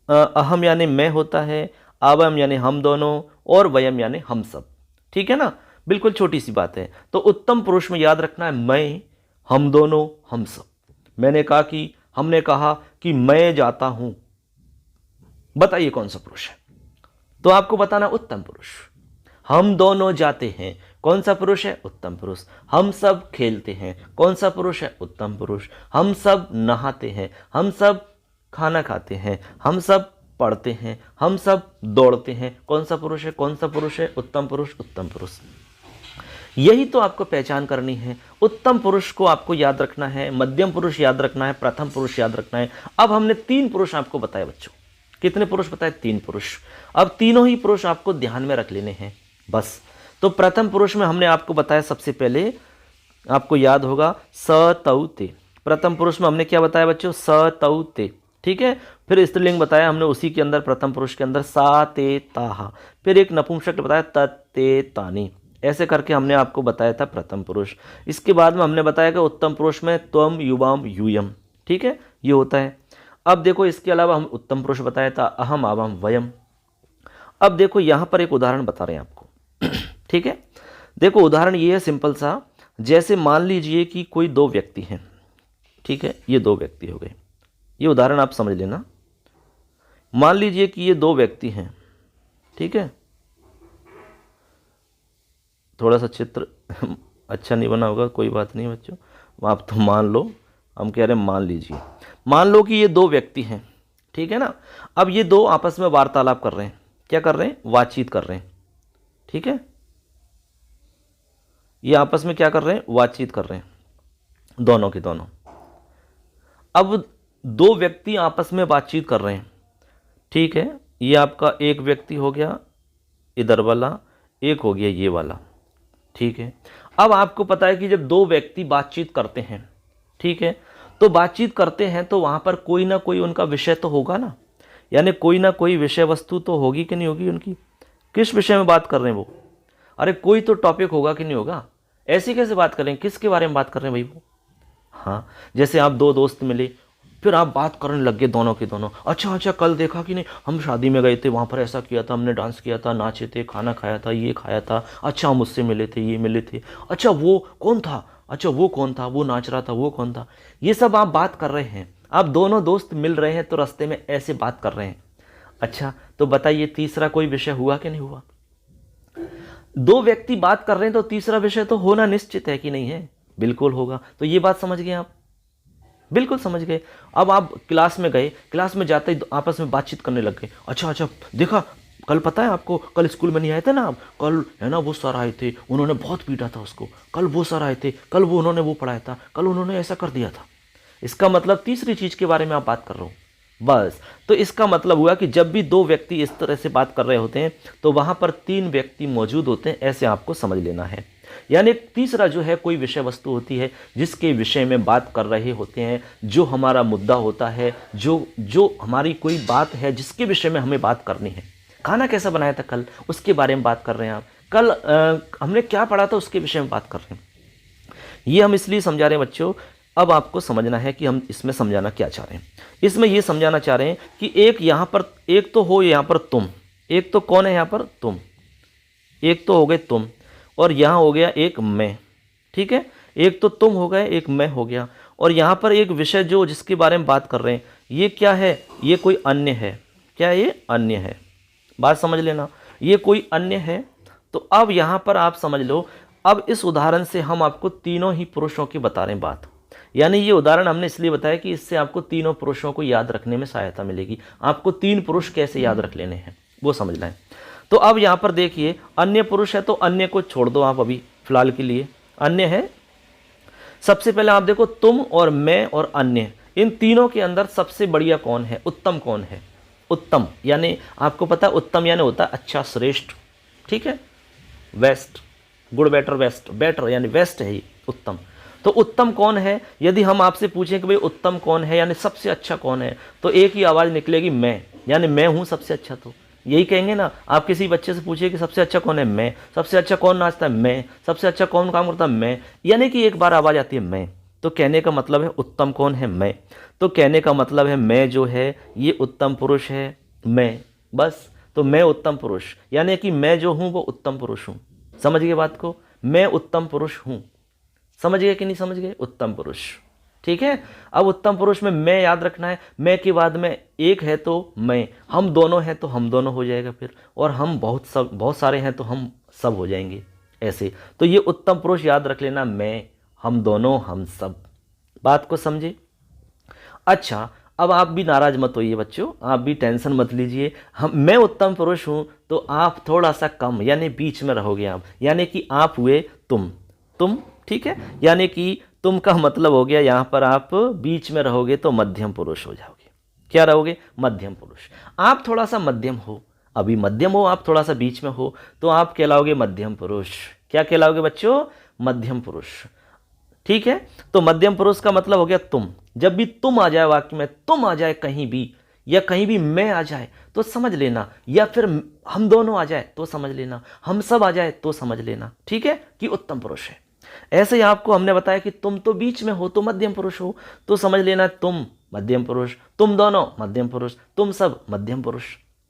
अहम यानी मैं होता है, आवाम यानी हम दोनों, और वयम यानी हम सब। ठीक है ना, बिल्कुल छोटी सी बात है। तो उत्तम पुरुष में याद रखना है मैं, हम दोनों, हम सब। मैंने कहा कि, हमने कहा कि मैं जाता हूं, बताइए कौन सा पुरुष है, तो आपको बताना उत्तम पुरुष। हम दोनों जाते हैं, कौन सा पुरुष है, उत्तम पुरुष। हम सब खेलते हैं, कौन सा पुरुष है, उत्तम पुरुष। हम सब नहाते हैं, हम सब खाना खाते हैं, हम सब पढ़ते हैं, हम सब दौड़ते हैं, कौन सा पुरुष है, कौन सा पुरुष है, उत्तम पुरुष, उत्तम पुरुष। यही तो आपको पहचान करनी है। उत्तम पुरुष को आपको याद रखना है, मध्यम पुरुष याद रखना है, प्रथम पुरुष याद रखना है। अब हमने 3 पुरुष आपको बताए बच्चों, कितने पुरुष बताए, 3 पुरुष। अब तीनों ही पुरुष आपको ध्यान में रख लेने हैं बस। तो प्रथम पुरुष में हमने आपको बताया, सबसे पहले आपको याद होगा स तौ ते। प्रथम पुरुष में हमने क्या बताया बच्चों, स तौ ते। ठीक है, फिर स्त्रीलिंग बताया हमने उसी के अंदर, प्रथम पुरुष के अंदर सा ते ताहा। फिर एक नपुंसक बताया तत् ते तानी। ऐसे करके हमने आपको बताया था प्रथम पुरुष। इसके बाद में हमने बताया कि उत्तम पुरुष में त्वम, युवाम, यूयम। ठीक है, ये होता है। अब देखो इसके अलावा हम उत्तम पुरुष बताया था अहम, आवाम, वयम। अब देखो यहाँ पर एक उदाहरण बता रहे हैं आपको। ठीक है, देखो उदाहरण ये है सिंपल सा, जैसे मान लीजिए कि कोई 2 व्यक्ति हैं। ठीक है, ये 2 व्यक्ति हो गए, ये उदाहरण आप समझ लेना। मान लीजिए कि ये 2 व्यक्ति हैं। ठीक है, थोड़ा सा चित्र अच्छा नहीं बना होगा, कोई बात नहीं बच्चों, आप तो मान लो, हम कह रहे हैं मान लीजिए, मान लो कि ये 2 व्यक्ति हैं। ठीक है ना, अब ये 2 आपस में वार्तालाप कर रहे हैं, क्या कर रहे हैं, बातचीत कर रहे हैं। ठीक है, ये आपस में क्या कर रहे हैं, बातचीत कर रहे हैं, दोनों के दोनों। अब 2 व्यक्ति आपस में बातचीत कर रहे हैं। ठीक है, ये आपका एक व्यक्ति हो गया इधर वाला, एक हो गया ये वाला। ठीक है, अब आपको पता है कि जब 2 व्यक्ति बातचीत करते हैं, ठीक है, तो बातचीत करते हैं तो वहाँ पर कोई ना कोई उनका विषय तो होगा ना, यानी कोई ना कोई विषय वस्तु तो होगी कि नहीं होगी उनकी। किस विषय में बात कर रहे हैं वो? अरे कोई तो टॉपिक होगा कि नहीं होगा। ऐसी कैसे बात करें, किसके बारे में बात कर रहे हैं भाई वो? हाँ, जैसे आप दो दोस्त मिले, फिर आप बात करने लग गए दोनों के दोनों, अच्छा अच्छा कल देखा कि नहीं, हम शादी में गए थे, वहाँ पर ऐसा किया था, हमने डांस किया था, नाचे थे, खाना खाया था, ये खाया था, अच्छा हम उससे मिले थे, ये मिले थे, अच्छा वो कौन था, अच्छा वो कौन था, वो नाच रहा था, वो कौन था। ये सब आप बात कर रहे हैं। आप दोनों दोस्त मिल रहे हैं तो रास्ते में ऐसे बात कर रहे हैं। अच्छा तो बताइए तीसरा कोई विषय हुआ कि नहीं हुआ? दो व्यक्ति बात कर रहे हैं तो तीसरा विषय तो होना निश्चित है कि नहीं है? बिल्कुल होगा। तो ये बात समझ गए आप? बिल्कुल समझ गए। अब आप क्लास में गए, क्लास में जाते ही आपस में बातचीत करने लग गए, अच्छा अच्छा देखा कल, पता है आपको कल स्कूल में नहीं आए थे ना आप, कल है ना वो सर आए थे, उन्होंने बहुत पीटा था उसको, कल वो सर आए थे, कल वो उन्होंने वो पढ़ाया था, कल उन्होंने ऐसा कर दिया था। इसका मतलब तीसरी चीज़ के बारे में आप बात कर रहे हो बस। तो इसका मतलब हुआ कि जब भी दो व्यक्ति इस तरह से बात कर रहे होते हैं तो वहाँ पर तीन व्यक्ति मौजूद होते हैं, ऐसे आपको समझ लेना है। यानी तीसरा जो है कोई विषय वस्तु होती है जिसके विषय में बात कर रहे होते हैं, जो हमारा मुद्दा होता है, जो हमारी कोई बात है जिसके विषय में हमें बात करनी है। खाना कैसा बनाया था कल, उसके बारे में बात कर रहे हैं आप। कल हमने क्या पढ़ा था उसके विषय में बात कर रहे हैं। ये हम इसलिए समझा रहे हैं बच्चों, अब आपको समझना है कि हम इसमें समझाना क्या चाह रहे हैं। इसमें ये समझाना चाह रहे हैं कि एक यहाँ पर, एक तो हो यहाँ पर तुम, एक तो कौन है यहाँ पर तुम, एक तो हो गए तुम, और यहाँ हो गया एक मैं, ठीक है। एक तो तुम हो गए, एक मैं हो गया, और यहाँ पर एक विषय जो जिसके बारे में बात कर रहे हैं ये क्या है, ये कोई अन्य है। क्या है ये? अन्य है। बात समझ लेना, ये कोई अन्य है। तो अब यहाँ पर आप समझ लो, अब इस उदाहरण से हम आपको तीनों ही पुरुषों की बता रहे हैं बात। यानी ये उदाहरण हमने इसलिए बताया कि इससे आपको तीनों पुरुषों को याद रखने में सहायता मिलेगी। आपको तीन पुरुष कैसे याद रख लेने हैं वो समझना है। तो अब यहाँ पर देखिए अन्य पुरुष है, तो अन्य को छोड़ दो आप अभी फिलहाल के लिए। अन्य है, सबसे पहले आप देखो तुम और मैं और अन्य, इन तीनों के अंदर सबसे बढ़िया कौन है, उत्तम कौन है? उत्तम यानी आपको पता है उत्तम यानी होता है अच्छा, श्रेष्ठ, ठीक है। Best, good, better, best, better यानी वेस्ट है ये उत्तम। तो उत्तम कौन है? यदि हम आपसे पूछें कि भाई उत्तम कौन है यानी सबसे अच्छा कौन है, तो एक ही आवाज़ निकलेगी मैं, यानी मैं हूँ सबसे अच्छा। तो यही कहेंगे ना, आप किसी बच्चे से पूछिए कि सबसे अच्छा कौन है, मैं। सबसे अच्छा कौन नाचता है, मैं। सबसे अच्छा कौन काम करता है, मैं। यानी कि एक बार आवाज़ आती है मैं, तो कहने का मतलब है उत्तम कौन है, मैं। तो कहने का मतलब है मैं जो है ये उत्तम पुरुष है, मैं, बस। तो मैं उत्तम पुरुष, यानी कि मैं जो हूँ वो उत्तम पुरुष हूँ। समझ गए बात को? मैं उत्तम पुरुष हूँ। समझ गए कि नहीं समझ गए? उत्तम पुरुष, ठीक है। अब उत्तम पुरुष में मैं याद रखना है, मैं के बाद में एक है तो मैं, हम दोनों हैं तो हम दोनों हो जाएगा फिर, और हम बहुत सारे हैं तो हम सब हो जाएंगे ऐसे। तो ये उत्तम पुरुष याद रख लेना, मैं, हम दोनों, हम सब। बात को समझे? अच्छा अब आप भी नाराज मत होइए बच्चों, आप भी टेंशन मत लीजिए। मैं उत्तम पुरुष हूँ तो आप थोड़ा सा कम यानी बीच में रहोगे आप, यानी कि आप हुए तुम, ठीक है। यानी कि तुम का मतलब हो गया यहाँ पर आप बीच में रहोगे तो मध्यम पुरुष हो जाओगे। क्या रहोगे? मध्यम पुरुष। आप थोड़ा सा मध्यम हो, अभी मध्यम हो, आप थोड़ा सा बीच में हो, तो आप कहलाओगे मध्यम पुरुष। क्या कहलाओगे बच्चों? मध्यम पुरुष, ठीक है। तो मध्यम पुरुष का मतलब हो गया तुम। जब भी तुम आ जाए वाक्य में, तुम आ जाए कहीं भी, या कहीं भी मैं आ जाए तो समझ लेना, या फिर हम दोनों आ जाए तो समझ लेना, हम सब आ जाए तो समझ लेना, ठीक है, कि उत्तम पुरुष है। ऐसे ही आपको हमने बताया कि तुम तो बीच में हो तो मध्यम पुरुष हो, तो समझ लेना तुम मध्यम पुरुष, तुम दोनों मध्यम पुरुष, तुम सब मध्यम पुरुष।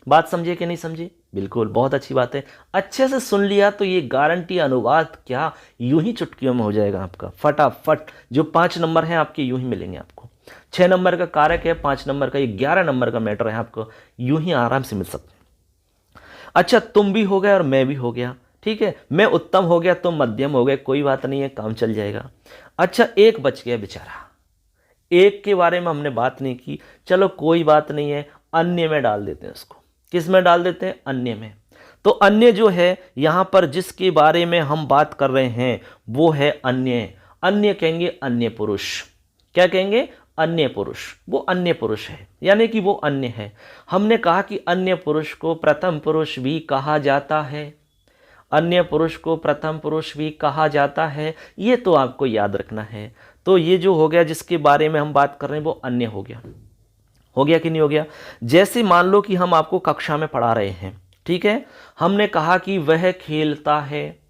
बात समझे कि नहीं समझे? बिल्कुल, बहुत अच्छी बात है। अच्छे से सुन लिया तो ये गारंटी अनुवाद क्या यूं ही चुटकियों में हो जाएगा आपका फटाफट। जो 5 नंबर हैं आपके यूं ही मिलेंगे आपको। 6 नंबर का कारक है, 5 नंबर का, ये 11 नंबर का मैटर है, आपको यूं ही आराम से मिल सकते हैं। अच्छा तुम भी हो गए और मैं भी हो गया, ठीक है। मैं उत्तम हो गया, तुम मध्यम हो गए, कोई बात नहीं है, काम चल जाएगा। अच्छा एक बच गया बेचारा, एक के बारे में हमने बात नहीं की, चलो कोई बात नहीं है, अन्य में डाल देते हैं उसको। किस में डाल देते हैं? अन्य में। तो अन्य जो है यहाँ पर जिसके बारे में हम बात कर रहे हैं वो है अन्य। अन्य कहेंगे अन्य पुरुष। क्या कहेंगे? अन्य पुरुष। वो अन्य पुरुष है, यानी कि वो अन्य है। हमने कहा कि अन्य पुरुष को प्रथम पुरुष भी कहा जाता है, अन्य पुरुष को प्रथम पुरुष भी कहा जाता है, ये तो आपको याद रखना है। तो ये जो हो गया जिसके बारे में हम बात कर रहे हैं वो अन्य हो गया। हो गया कि नहीं हो गया? जैसे मान लो कि हम आपको कक्षा में पढ़ा रहे हैं, ठीक है, हमने कहा कि वह खेलता है,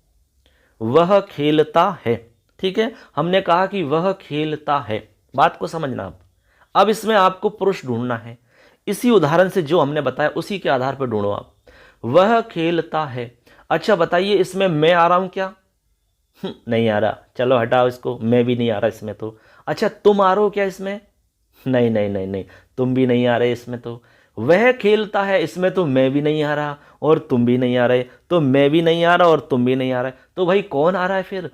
वह खेलता है, ठीक है, हमने कहा कि वह खेलता है। बात को समझना आप। अब इसमें आपको पुरुष ढूंढना है। इसी उदाहरण से जो हमने बताया उसी के आधार पर ढूंढो आप। वह खेलता है। अच्छा बताइए, इसमें मैं आ रहा हूं क्या? नहीं आ रहा, चलो हटाओ इसको, मैं भी नहीं आ रहा इसमें तो। अच्छा तुम आ रहे हो क्या इसमें? नहीं नहीं नहीं नहीं, तुम भी नहीं आ रहे इसमें तो। वह खेलता है, इसमें तो मैं भी नहीं आ रहा और तुम भी नहीं आ रहे, तो मैं भी नहीं आ रहा और तुम भी नहीं आ रहे, तो भाई कौन आ रहा है फिर?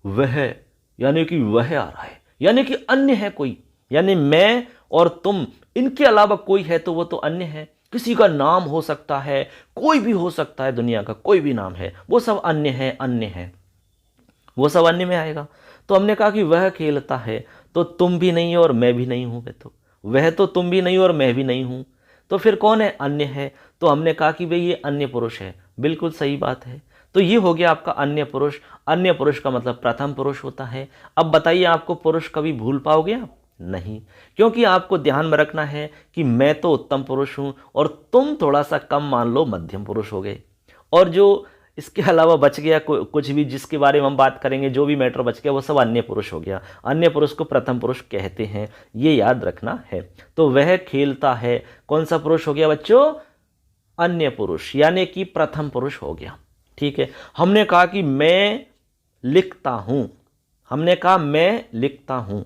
वह, यानी कि वह आ रहा है, यानी कि अन्य है कोई। यानी मैं और तुम, इनके अलावा कोई है तो वो तो अन्य है। किसी का नाम हो सकता है, कोई भी हो सकता है, दुनिया का कोई भी नाम है, वो सब अन्य है, अन्य है, वो सब अन्य में आएगा। तो हमने कहा कि वह खेलता है, तो तुम भी नहीं हो और मैं भी नहीं हूं, तो वह तो तुम भी नहीं हो और मैं भी नहीं हूं, तो फिर कौन है? अन्य है। तो हमने कहा कि भाई ये अन्य पुरुष है। बिल्कुल सही बात है। तो ये हो गया आपका अन्य पुरुष। अन्य पुरुष का मतलब प्रथम पुरुष होता है। अब बताइए, आपको पुरुष कभी भूल पाओगे आप? नहीं, क्योंकि आपको ध्यान में रखना है कि मैं तो उत्तम पुरुष हूं और तुम थोड़ा सा कम, मान लो मध्यम पुरुष हो गए, और जो इसके अलावा बच गया कुछ भी जिसके बारे में हम बात करेंगे, जो भी मैटर बच गया वो सब अन्य पुरुष हो गया। अन्य पुरुष को प्रथम पुरुष कहते हैं, ये याद रखना है। तो वह खेलता है, कौन सा पुरुष हो गया बच्चों? अन्य पुरुष, यानी कि प्रथम पुरुष हो गया। ठीक है। हमने कहा कि मैं लिखता हूं, हमने कहा मैं लिखता हूं।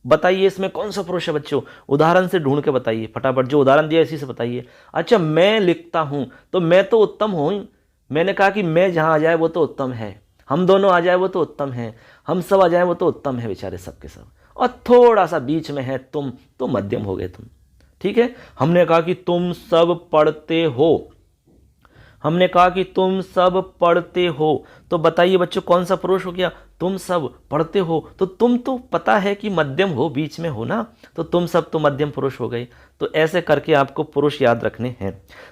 बताइए इसमें कौन सा पुरुष है बच्चों? उदाहरण से ढूंढ के बताइए फटाफट, जो उदाहरण दिया इसी से बताइए। अच्छा मैं लिखता हूं, तो मैं तो उत्तम हूं। मैंने कहा कि मैं जहां आ जाए वो तो उत्तम है, हम दोनों आ जाए वो तो उत्तम है, हम सब आ जाए वो तो उत्तम है, बेचारे सब के सब। और थोड़ा सा बीच में है तुम, तो मध्यम हो गए तुम। ठीक है। हमने कहा कि तुम सब पढ़ते हो, हमने कहा कि तुम सब पढ़ते हो, तो बताइए बच्चों कौन सा पुरुष हो गया? तुम सब पढ़ते हो, तो तुम तो पता है कि मध्यम हो, बीच में हो ना, तो तुम सब तो मध्यम पुरुष हो गए। तो ऐसे करके आपको पुरुष याद रखने हैं।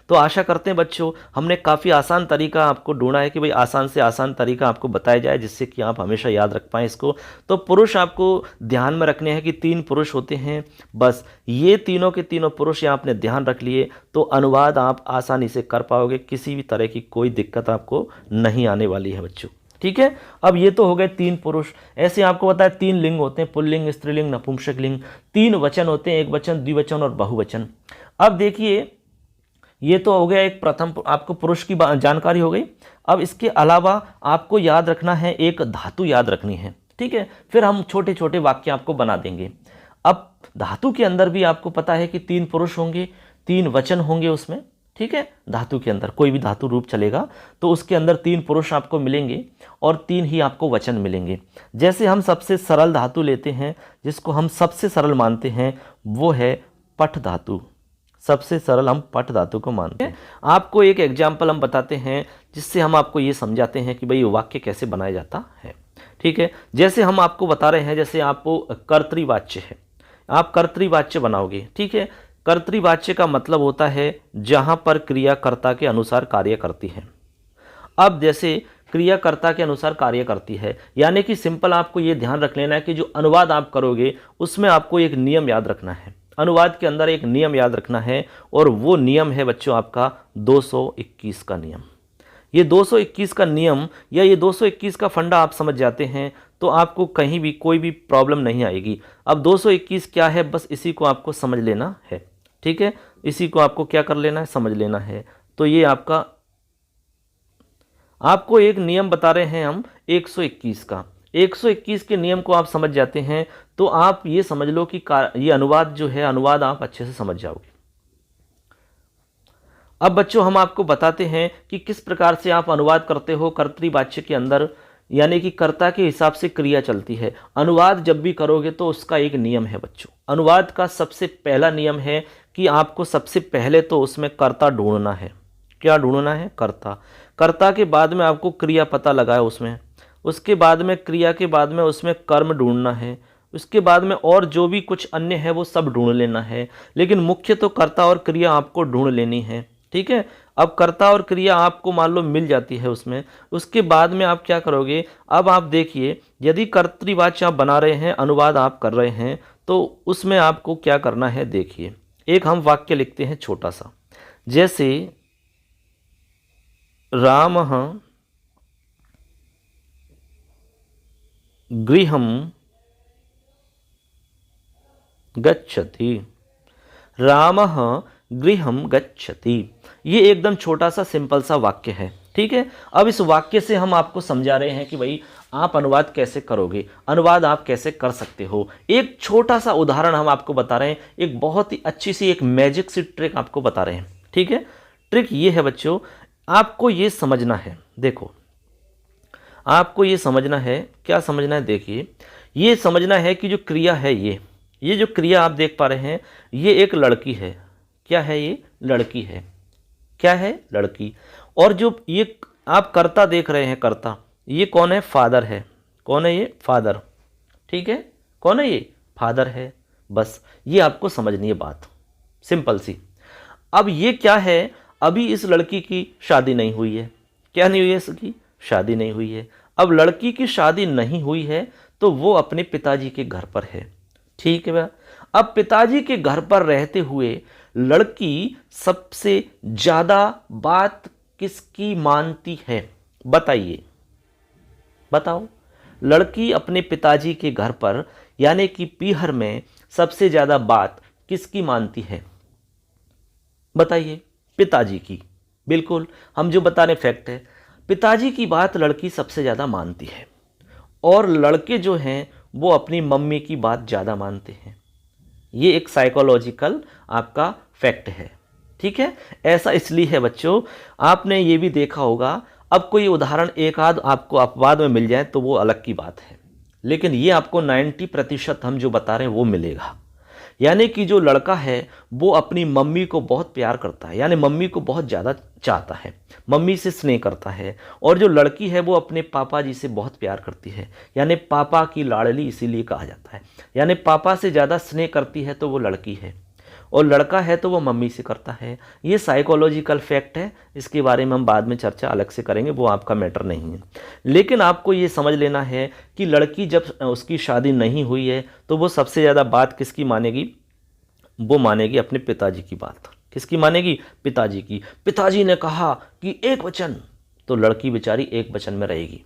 तो आशा करते हैं बच्चों हमने काफ़ी आसान तरीका आपको ढूंढा है कि भाई आसान से आसान तरीका आपको बताया जाए जिससे कि आप हमेशा याद रख पाएँ इसको। तो पुरुष आपको ध्यान में रखने हैं कि 3 पुरुष होते हैं, बस ये तीनों के तीनों पुरुष यहाँ आपने ध्यान रख लिए तो अनुवाद आप आसानी से कर पाओगे, किसी भी तरह की कोई दिक्कत आपको नहीं आने वाली है बच्चों। ठीक है। अब ये तो हो गए 3 पुरुष। ऐसे आपको बताया 3 लिंग होते हैं, पुल्लिंग, स्त्रीलिंग, नपुंसक लिंग। 3 वचन होते हैं, एक वचन, द्विवचन और बहुवचन। अब देखिए ये तो हो गया एक प्रथम, आपको पुरुष की जानकारी हो गई। अब इसके अलावा आपको याद रखना है, एक धातु याद रखनी है। ठीक है। फिर हम छोटे छोटे वाक्य आपको बना देंगे। अब धातु के अंदर भी आपको पता है कि 3 पुरुष होंगे, 3 वचन होंगे उसमें। ठीक है। धातु के अंदर कोई भी धातु रूप चलेगा तो उसके अंदर 3 पुरुष आपको मिलेंगे और 3 ही आपको वचन मिलेंगे। जैसे हम सबसे सरल धातु लेते हैं, जिसको हम सबसे सरल मानते हैं, वो है पठ धातु। सबसे सरल हम पठ धातु को मानते हैं। आपको एक एग्जाम्पल हम बताते हैं जिससे हम आपको ये समझाते हैं कि भाई वाक्य कैसे बनाया जाता है। ठीक है। जैसे हम आपको बता रहे हैं, जैसे आपको कर्तृवाच्य है, आप कर्तृवाच्य बनाओगे। ठीक है। कर्तृवाच्य का मतलब होता है जहां पर क्रियाकर्ता के अनुसार कार्य करती है। अब जैसे क्रियाकर्ता के अनुसार कार्य करती है, यानी कि सिंपल आपको ये ध्यान रख लेना है कि जो अनुवाद आप करोगे उसमें आपको एक नियम याद रखना है। अनुवाद के अंदर एक नियम याद रखना है और वो नियम है बच्चों आपका 221 का नियम। ये 221 का नियम या ये 221 का फंडा आप समझ जाते हैं तो आपको कहीं भी कोई भी प्रॉब्लम नहीं आएगी। अब 221 क्या है, बस इसी को आपको समझ लेना है। ठीक है। इसी को आपको क्या कर लेना है, समझ लेना है। तो ये आपको एक नियम बता रहे हैं हम 121 का। 121 के नियम को आप समझ जाते हैं तो आप ये समझ लो कि ये अनुवाद जो है, अनुवाद आप अच्छे से समझ जाओगे। अब बच्चों हम आपको बताते हैं कि किस प्रकार से आप अनुवाद करते हो कर्तृवाच्य के अंदर, यानी कि कर्ता के हिसाब से क्रिया चलती है। अनुवाद जब भी करोगे तो उसका एक नियम है बच्चों। अनुवाद का सबसे पहला नियम है कि आपको सबसे पहले तो उसमें कर्ता ढूंढना है। क्या ढूंढना है? कर्ता। कर्ता के बाद में आपको क्रिया पता लगाए उसमें, उसके बाद में क्रिया के बाद में उसमें कर्म ढूंढना है, उसके बाद में और जो भी कुछ अन्य है वो सब ढूंढ लेना है, लेकिन मुख्य तो कर्ता और क्रिया आपको ढूंढ लेनी है। ठीक है। अब कर्ता और क्रिया आपको मान लो मिल जाती है उसमें, उसके बाद में आप क्या करोगे, अब आप देखिए यदि कर्तृवाच्य आप बना रहे हैं, अनुवाद आप कर रहे हैं, तो उसमें आपको क्या करना है, देखिए एक हम वाक्य लिखते हैं छोटा सा, जैसे रामः गृहं गच्छति, रामः गृहं गच्छति। ये एकदम छोटा सा सिंपल सा वाक्य है, ठीक है। अब इस वाक्य से हम आपको समझा रहे हैं कि भाई आप अनुवाद कैसे करोगे, अनुवाद आप कैसे कर सकते हो। एक छोटा सा उदाहरण हम आपको बता रहे हैं, एक बहुत ही अच्छी सी एक मैजिक सी ट्रिक आपको बता रहे हैं, ठीक है। ट्रिक ये है बच्चों, आपको ये समझना है, देखो आपको ये समझना है, क्या समझना है, देखिए ये समझना है कि जो क्रिया है, ये जो क्रिया आप देख पा रहे हैं, ये एक लड़की है। क्या है ये, लड़की है। क्या है, लड़की। और जो ये आप कर्ता देख रहे हैं, कर्ता, ये कौन है, फादर है। कौन है ये, फादर, ठीक है। कौन है ये, फादर है। बस ये आपको समझनी है बात, सिंपल सी। अब ये क्या है, अभी इस लड़की की शादी नहीं हुई है। क्या नहीं हुई है, इसकी शादी नहीं हुई है। अब लड़की की शादी नहीं हुई है तो वो अपने पिताजी के घर पर है, ठीक है। अब पिताजी के घर पर रहते हुए लड़की सबसे ज्यादा बात किसकी मानती है, बताइए, बताओ। लड़की अपने पिताजी के घर पर यानी कि पीहर में सबसे ज्यादा बात किसकी मानती है, बताइए, पिताजी की। बिल्कुल, हम जो बता रहे फैक्ट है, पिताजी की बात लड़की सबसे ज़्यादा मानती है। और लड़के जो हैं वो अपनी मम्मी की बात ज़्यादा मानते हैं। ये एक साइकोलॉजिकल आपका फैक्ट है, ठीक है। ऐसा इसलिए है बच्चों, आपने ये भी देखा होगा। अब कोई उदाहरण एक आध आपको अपवाद में मिल जाए तो वो अलग की बात है, लेकिन ये आपको 90% हम जो बता रहे हैं वो मिलेगा। यानी कि जो लड़का है वो अपनी मम्मी को बहुत प्यार करता है, यानी मम्मी को बहुत ज़्यादा चाहता है, मम्मी से स्नेह करता है। और जो लड़की है वो अपने पापा जी से बहुत प्यार करती है, यानी पापा की लाडली इसीलिए कहा जाता है। यानी पापा से ज़्यादा स्नेह करती है तो वो लड़की है, और लड़का है तो वो मम्मी से करता है। ये साइकोलॉजिकल फैक्ट है, इसके बारे में हम बाद में चर्चा अलग से करेंगे, वो आपका मैटर नहीं है। लेकिन आपको ये समझ लेना है कि लड़की जब उसकी शादी नहीं हुई है तो वो सबसे ज़्यादा बात किसकी मानेगी, वो मानेगी अपने पिताजी की बात। किसकी मानेगी, पिताजी की। पिताजी ने कहा कि एक वचन, तो लड़की बेचारी एक वचन में रहेगी।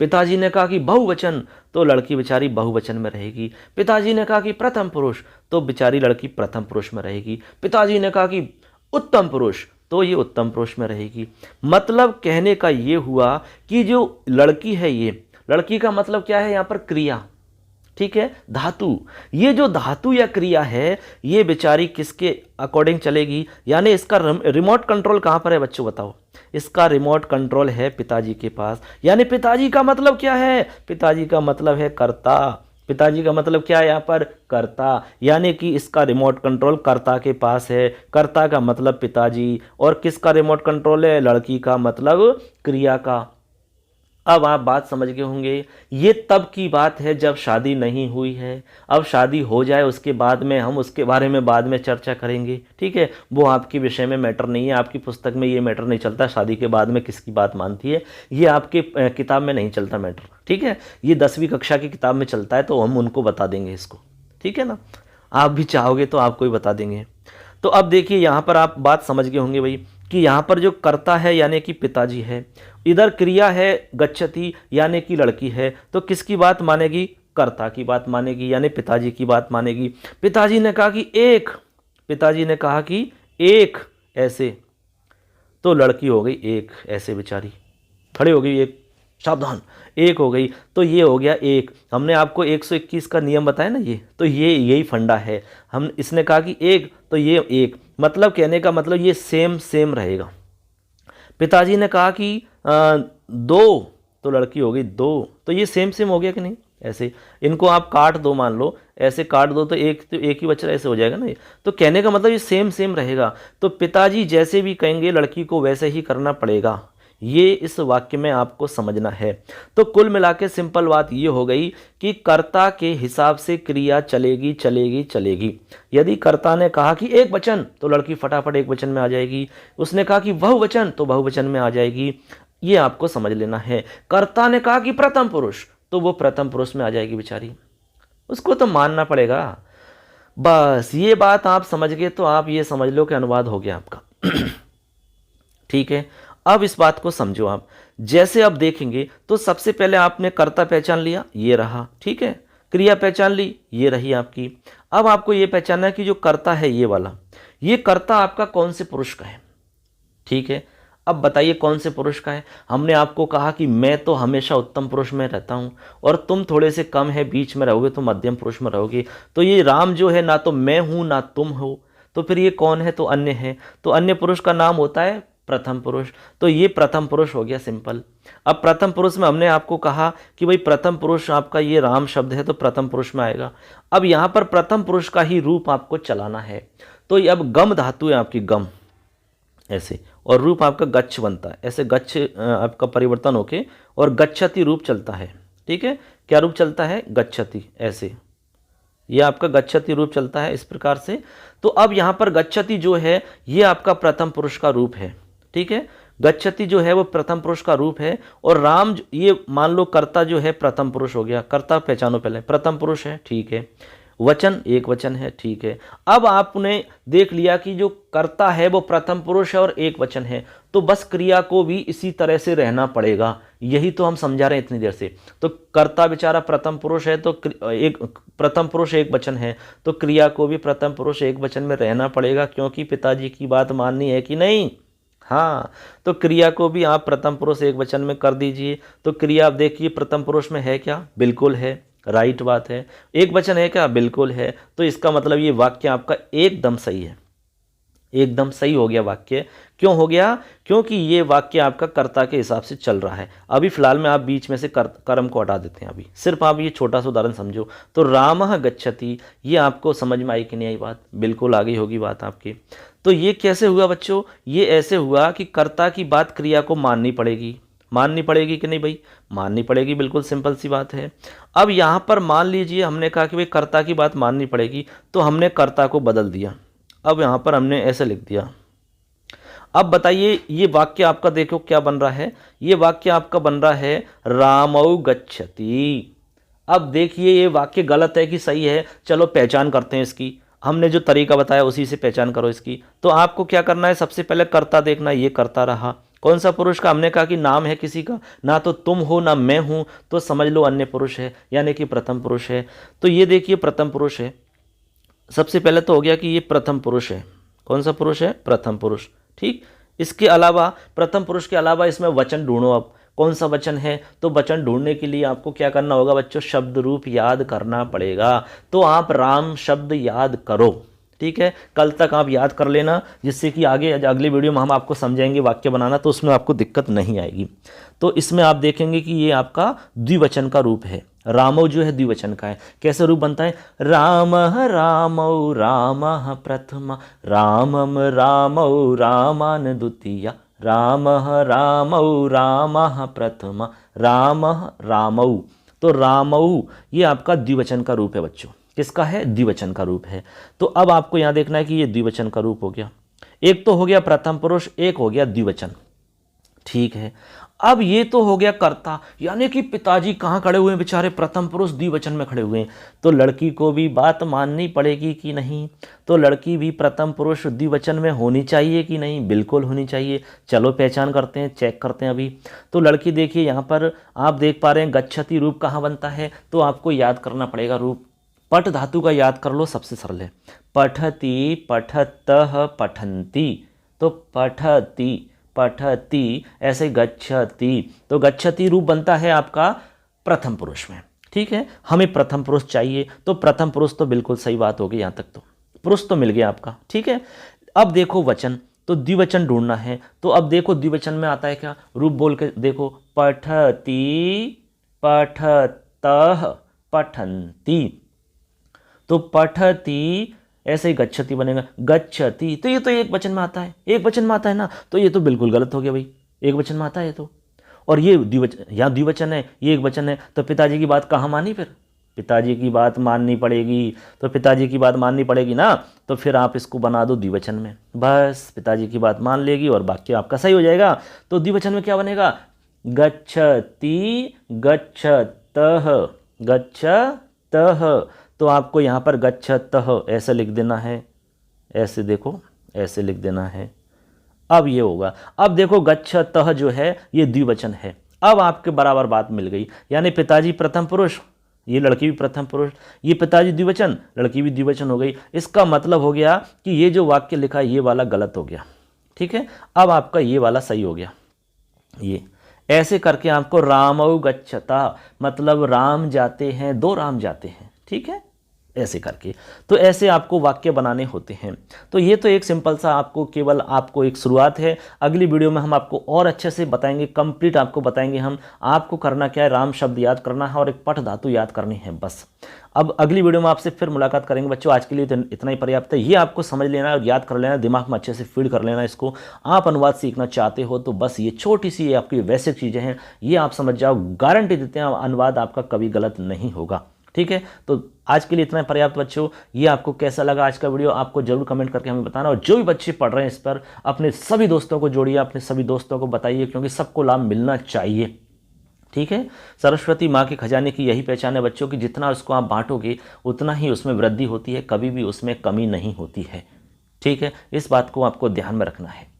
पिताजी ने कहा कि बहुवचन, तो लड़की बेचारी बहुवचन में रहेगी। पिताजी ने कहा कि प्रथम पुरुष, तो बेचारी लड़की प्रथम पुरुष में रहेगी। पिताजी ने कहा कि उत्तम पुरुष, तो ये उत्तम पुरुष में रहेगी। मतलब कहने का ये हुआ कि जो लड़की है, ये लड़की का मतलब क्या है यहाँ पर, क्रिया, ठीक है, धातु। ये जो धातु या क्रिया है ये बेचारी किसके अकॉर्डिंग चलेगी, यानी इसका रिमोट कंट्रोल कहाँ पर है बच्चों, बताओ। इसका रिमोट कंट्रोल है पिताजी के पास। यानी पिताजी का मतलब क्या है, पिताजी का मतलब है कर्ता। पिताजी का मतलब क्या है यहाँ पर, कर्ता। यानी कि इसका रिमोट कंट्रोल कर्ता के पास है। कर्ता का मतलब पिताजी, और किसका रिमोट कंट्रोल है, लड़की का मतलब क्रिया का। अब आप बात समझ गए होंगे। ये तब की बात है जब शादी नहीं हुई है। अब शादी हो जाए उसके बाद में हम उसके बारे में बाद में चर्चा करेंगे, ठीक है। वो आपके विषय में मैटर नहीं है, आपकी पुस्तक में ये मैटर नहीं चलता शादी के बाद में किसकी बात मानती है, ये आपके किताब में नहीं चलता मैटर, ठीक है। ये 10वीं कक्षा की किताब में चलता है, तो हम उनको बता देंगे इसको, ठीक है ना। आप भी चाहोगे तो आपको ही बता देंगे। तो अब देखिए यहाँ पर आप बात समझ गए होंगे भाई कि यहाँ पर जो कर्ता है यानी कि पिताजी है, इधर क्रिया है गच्छति यानी कि लड़की है, तो किसकी बात मानेगी, कर्ता की बात मानेगी, यानी पिताजी की बात मानेगी। पिताजी ने कहा कि एक, पिताजी ने कहा कि एक ऐसे, तो लड़की हो गई एक ऐसे, बेचारी खड़ी हो गई, एक, सावधान, एक हो गई, तो ये हो गया एक। हमने आपको 121 का नियम बताया ना, ये तो ये यही फंडा है। हम इसने कहा कि एक, तो ये एक, मतलब कहने का मतलब ये सेम सेम रहेगा। पिताजी ने कहा कि दो, तो लड़की हो गई दो, तो ये सेम सेम हो गया कि नहीं। ऐसे इनको आप काट दो, मान लो ऐसे काट दो तो एक ही बच्चा, ऐसे हो जाएगा ना ये। तो कहने का मतलब ये सेम सेम रहेगा। तो पिताजी जैसे भी कहेंगे लड़की को वैसे ही करना पड़ेगा, ये इस वाक्य में आपको समझना है। तो कुल मिला के सिंपल बात ये हो गई कि कर्ता के हिसाब से क्रिया चलेगी चलेगी चलेगी। यदि कर्ता ने कहा कि एक वचन, तो लड़की फटाफट एक वचन में आ जाएगी। उसने कहा कि बहुवचन, तो बहुवचन में आ जाएगी। ये आपको समझ लेना है। कर्ता ने कहा कि प्रथम पुरुष, तो वो प्रथम पुरुष में आ जाएगी बेचारी, उसको तो मानना पड़ेगा। बस ये बात आप समझ गए तो आप ये समझ लो कि अनुवाद हो गया आपका। ठीक है, अब इस बात को समझो आप। जैसे अब देखेंगे तो सबसे पहले आपने कर्ता पहचान लिया, ये रहा, ठीक है। क्रिया पहचान ली, ये रही आपकी। अब आपको ये पहचानना है कि जो कर्ता है ये वाला, ये कर्ता आपका कौन से पुरुष का है, ठीक है। अब बताइए कौन से पुरुष का है। हमने आपको कहा कि मैं तो हमेशा उत्तम पुरुष में रहता हूं और तुम थोड़े से कम है, बीच में रहोगे, तो मध्यम पुरुष में रहोगे। तो ये राम जो है ना तो मैं हूं ना तुम हो, तो फिर ये कौन है, तो अन्य है। तो अन्य पुरुष का नाम होता है प्रथम पुरुष। तो ये प्रथम पुरुष हो गया, सिंपल। अब प्रथम पुरुष में हमने आपको कहा कि भाई प्रथम पुरुष आपका ये राम शब्द है तो प्रथम पुरुष में आएगा। अब यहाँ पर प्रथम पुरुष का ही रूप आपको चलाना है। तो ये अब गम धातु है आपकी, गम ऐसे, और रूप आपका गच्छ बनता है, ऐसे गच्छ आपका परिवर्तन होके और गच्छति रूप चलता है, ठीक है। क्या रूप चलता है, गच्छति, ऐसे ये आपका गच्छति रूप चलता है इस प्रकार से। तो अब यहाँ पर गच्छति जो है ये आपका प्रथम पुरुष का रूप है, ठीक है। गच्छति जो है वो प्रथम पुरुष का रूप है। और राम ये मान लो कर्ता जो है प्रथम पुरुष हो गया। कर्ता पहचानो पहले, प्रथम पुरुष है, ठीक है। वचन एक वचन है, ठीक है। अब आपने देख लिया कि जो कर्ता है वो प्रथम पुरुष है और एक वचन है, तो बस क्रिया को भी इसी तरह से रहना पड़ेगा। यही तो हम समझा रहे हैं इतनी देर से। तो कर्ता बेचारा प्रथम पुरुष है, तो एक प्रथम पुरुष एक वचन है, तो क्रिया को भी प्रथम पुरुष एक वचन में रहना पड़ेगा, क्योंकि पिताजी की बात माननी है कि नहीं। हाँ, तो क्रिया को भी आप प्रथम पुरुष एक वचन में कर दीजिए। तो क्रिया आप देखिए प्रथम पुरुष में है क्या, बिल्कुल है, राइट बात है। एक वचन है क्या, बिल्कुल है। तो इसका मतलब ये वाक्य आपका एकदम सही है, एकदम सही हो गया वाक्य। क्यों हो गया, क्योंकि ये वाक्य आपका कर्ता के हिसाब से चल रहा है। अभी फिलहाल में आप बीच में से कर्म को हटा देते हैं। अभी सिर्फ आप ये छोटा सा उदाहरण समझो। तो रामः गच्छति, ये आपको समझ में आई कि नहीं आई बात, बिल्कुल आ गई होगी बात आपकी। तो ये कैसे हुआ बच्चों, ये ऐसे हुआ कि कर्ता की बात क्रिया को माननी पड़ेगी। माननी पड़ेगी कि नहीं भाई, माननी पड़ेगी, बिल्कुल सिंपल सी बात है। अब यहाँ पर मान लीजिए हमने कहा कि भाई कर्ता की बात माननी पड़ेगी, तो हमने कर्ता को बदल दिया। अब यहाँ पर हमने ऐसे लिख दिया। अब बताइए ये वाक्य आपका देखो क्या बन रहा है, ये वाक्य आपका बन रहा है रामौ गच्छति। अब देखिए ये वाक्य गलत है कि सही है, चलो पहचान करते हैं इसकी। हमने जो तरीका बताया उसी से पहचान करो इसकी। तो आपको क्या करना है, सबसे पहले कर्ता देखना, ये कर्ता रहा। कौन सा पुरुष का, हमने कहा कि नाम है किसी का, ना तो तुम हो ना मैं हूं, तो समझ लो अन्य पुरुष है, यानी कि प्रथम पुरुष है। तो ये देखिए प्रथम पुरुष है। सबसे पहले तो हो गया कि ये प्रथम पुरुष है। कौन सा पुरुष है, प्रथम पुरुष, ठीक। इसके अलावा प्रथम पुरुष के अलावा इसमें वचन ढूंढो। अब कौन सा वचन है, तो वचन ढूंढने के लिए आपको क्या करना होगा बच्चों, शब्द रूप याद करना पड़ेगा। तो आप राम शब्द याद करो, ठीक है। कल तक आप याद कर लेना, जिससे कि आगे अगले वीडियो में हम आपको समझाएंगे वाक्य बनाना, तो उसमें आपको दिक्कत नहीं आएगी। तो इसमें आप देखेंगे कि ये आपका द्विवचन का रूप है। रामौ जो है द्विवचन का है। कैसे रूप बनता है, रामः रामौ रामः प्रथमा, रामम रामौ रामान द्वितीया, रामः रामौ रामः प्रथमा, रामः रामौ। तो रामौ ये आपका द्विवचन का रूप है बच्चों। किसका है, द्विवचन का रूप है। तो अब आपको यहाँ देखना है कि ये द्विवचन का रूप हो गया। एक तो हो गया प्रथम पुरुष, एक हो गया द्विवचन, ठीक है। अब ये तो हो गया कर्ता, यानी कि पिताजी कहाँ खड़े हुए हैं बेचारे, प्रथम पुरुष द्विवचन में खड़े हुए हैं। तो लड़की को भी बात माननी पड़ेगी कि नहीं, तो लड़की भी प्रथम पुरुष द्विवचन में होनी चाहिए कि नहीं, बिल्कुल होनी चाहिए। चलो पहचान करते हैं, चेक करते हैं अभी। तो लड़की देखिए यहाँ पर आप देख पा रहे हैं गच्छति रूप कहाँ बनता है, तो आपको याद करना पड़ेगा रूप। पठ धातु का याद कर लो, सबसे सरल है। पठति पठतः पठन्ति, तो पठति पठति, ऐसे गच्छति, तो गच्छति रूप बनता है आपका प्रथम पुरुष में, ठीक है। हमें प्रथम पुरुष चाहिए, तो प्रथम पुरुष तो बिल्कुल सही बात होगी, यहाँ तक तो पुरुष तो मिल गया आपका, ठीक है। अब देखो वचन, तो द्विवचन ढूंढना है। तो अब देखो द्विवचन में आता है क्या, रूप बोल के देखो, पठति पठतः पठन्ति, तो पठति ऐसे ही गच्छति बनेगा, गच्छति। तो ये तो एक वचन में आता है, एक वचन में आता है ना, तो ये तो बिल्कुल गलत हो गया भाई, एक वचन में आता है तो। और ये द्विवचन, यहाँ द्विवचन है, ये एक वचन है, तो पिताजी की बात कहाँ मानी फिर? पिताजी की बात माननी पड़ेगी, तो पिताजी की बात माननी पड़ेगी ना, तो फिर आप इसको बना दो द्विवचन में, बस पिताजी की बात मान लेगी और वाक्य आपका सही हो जाएगा। तो द्विवचन में क्या बनेगा? गच्छति गच्छतः, गच्छतः। तो आपको यहाँ पर गच्छतः ऐसे लिख देना है, ऐसे देखो, ऐसे लिख देना है। अब ये होगा, अब देखो गच्छतः जो है ये द्विवचन है। अब आपके बराबर बात मिल गई, यानी पिताजी प्रथम पुरुष, ये लड़की भी प्रथम पुरुष, ये पिताजी द्विवचन, लड़की भी द्विवचन हो गई। इसका मतलब हो गया कि ये जो वाक्य लिखा है ये वाला गलत हो गया, ठीक है। अब आपका ये वाला सही हो गया। ये ऐसे करके आपको रामौ गच्छता, मतलब राम जाते हैं, दो राम जाते हैं, ठीक है, ऐसे करके। तो ऐसे आपको वाक्य बनाने होते हैं। तो ये तो एक सिंपल सा आपको, केवल आपको एक शुरुआत है। अगली वीडियो में हम आपको और अच्छे से बताएंगे, कंप्लीट आपको बताएंगे हम। आपको करना क्या है, राम शब्द याद करना है और एक पठ धातु याद करनी है, बस। अब अगली वीडियो में आपसे फिर मुलाकात करेंगे बच्चों। आज के लिए तो इतना ही पर्याप्त है। ये आपको समझ लेना और याद कर लेना, दिमाग में अच्छे से फीड कर लेना इसको। आप अनुवाद सीखना चाहते हो तो बस ये छोटी सी आपकी बेसिक चीज़ें हैं, ये आप समझ जाओ, गारंटी देते हैं अनुवाद आपका कभी गलत नहीं होगा, ठीक है। तो आज के लिए इतना पर्याप्त बच्चों। ये आपको कैसा लगा आज का वीडियो, आपको जरूर कमेंट करके हमें बताना। और जो भी बच्चे पढ़ रहे हैं इस पर, अपने सभी दोस्तों को जोड़िए, अपने सभी दोस्तों को बताइए, क्योंकि सबको लाभ मिलना चाहिए, ठीक है। सरस्वती माँ के खजाने की यही पहचान है बच्चों की, जितना उसको आप बांटोगे उतना ही उसमें वृद्धि होती है, कभी भी उसमें कमी नहीं होती है, ठीक है। इस बात को आपको ध्यान में रखना है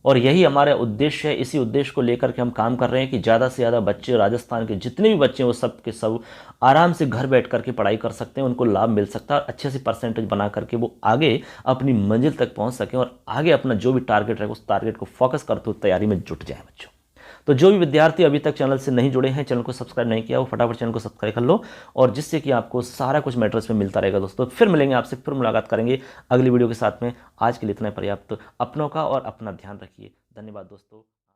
और यही हमारा उद्देश्य है। इसी उद्देश्य को लेकर के हम काम कर रहे हैं कि ज़्यादा से ज़्यादा बच्चे, राजस्थान के जितने भी बच्चे हैं वो सब के सब आराम से घर बैठ करके पढ़ाई कर सकते हैं, उनको लाभ मिल सकता है और अच्छे से परसेंटेज बना करके वो आगे अपनी मंजिल तक पहुंच सकें और आगे अपना जो भी टारगेट रहेगा उस टारगेट को फोकस करते हुए तैयारी में जुट जाए बच्चों। तो जो भी विद्यार्थी अभी तक चैनल से नहीं जुड़े हैं, चैनल को सब्सक्राइब नहीं किया, वो फटाफट चैनल को सब्सक्राइब कर लो, और जिससे कि आपको सारा कुछ मैटर्स में मिलता रहेगा दोस्तों। फिर मिलेंगे आपसे, फिर मुलाकात करेंगे अगली वीडियो के साथ में। आज के लिए इतना पर्याप्त। अपनों का और अपना ध्यान रखिए। धन्यवाद दोस्तों।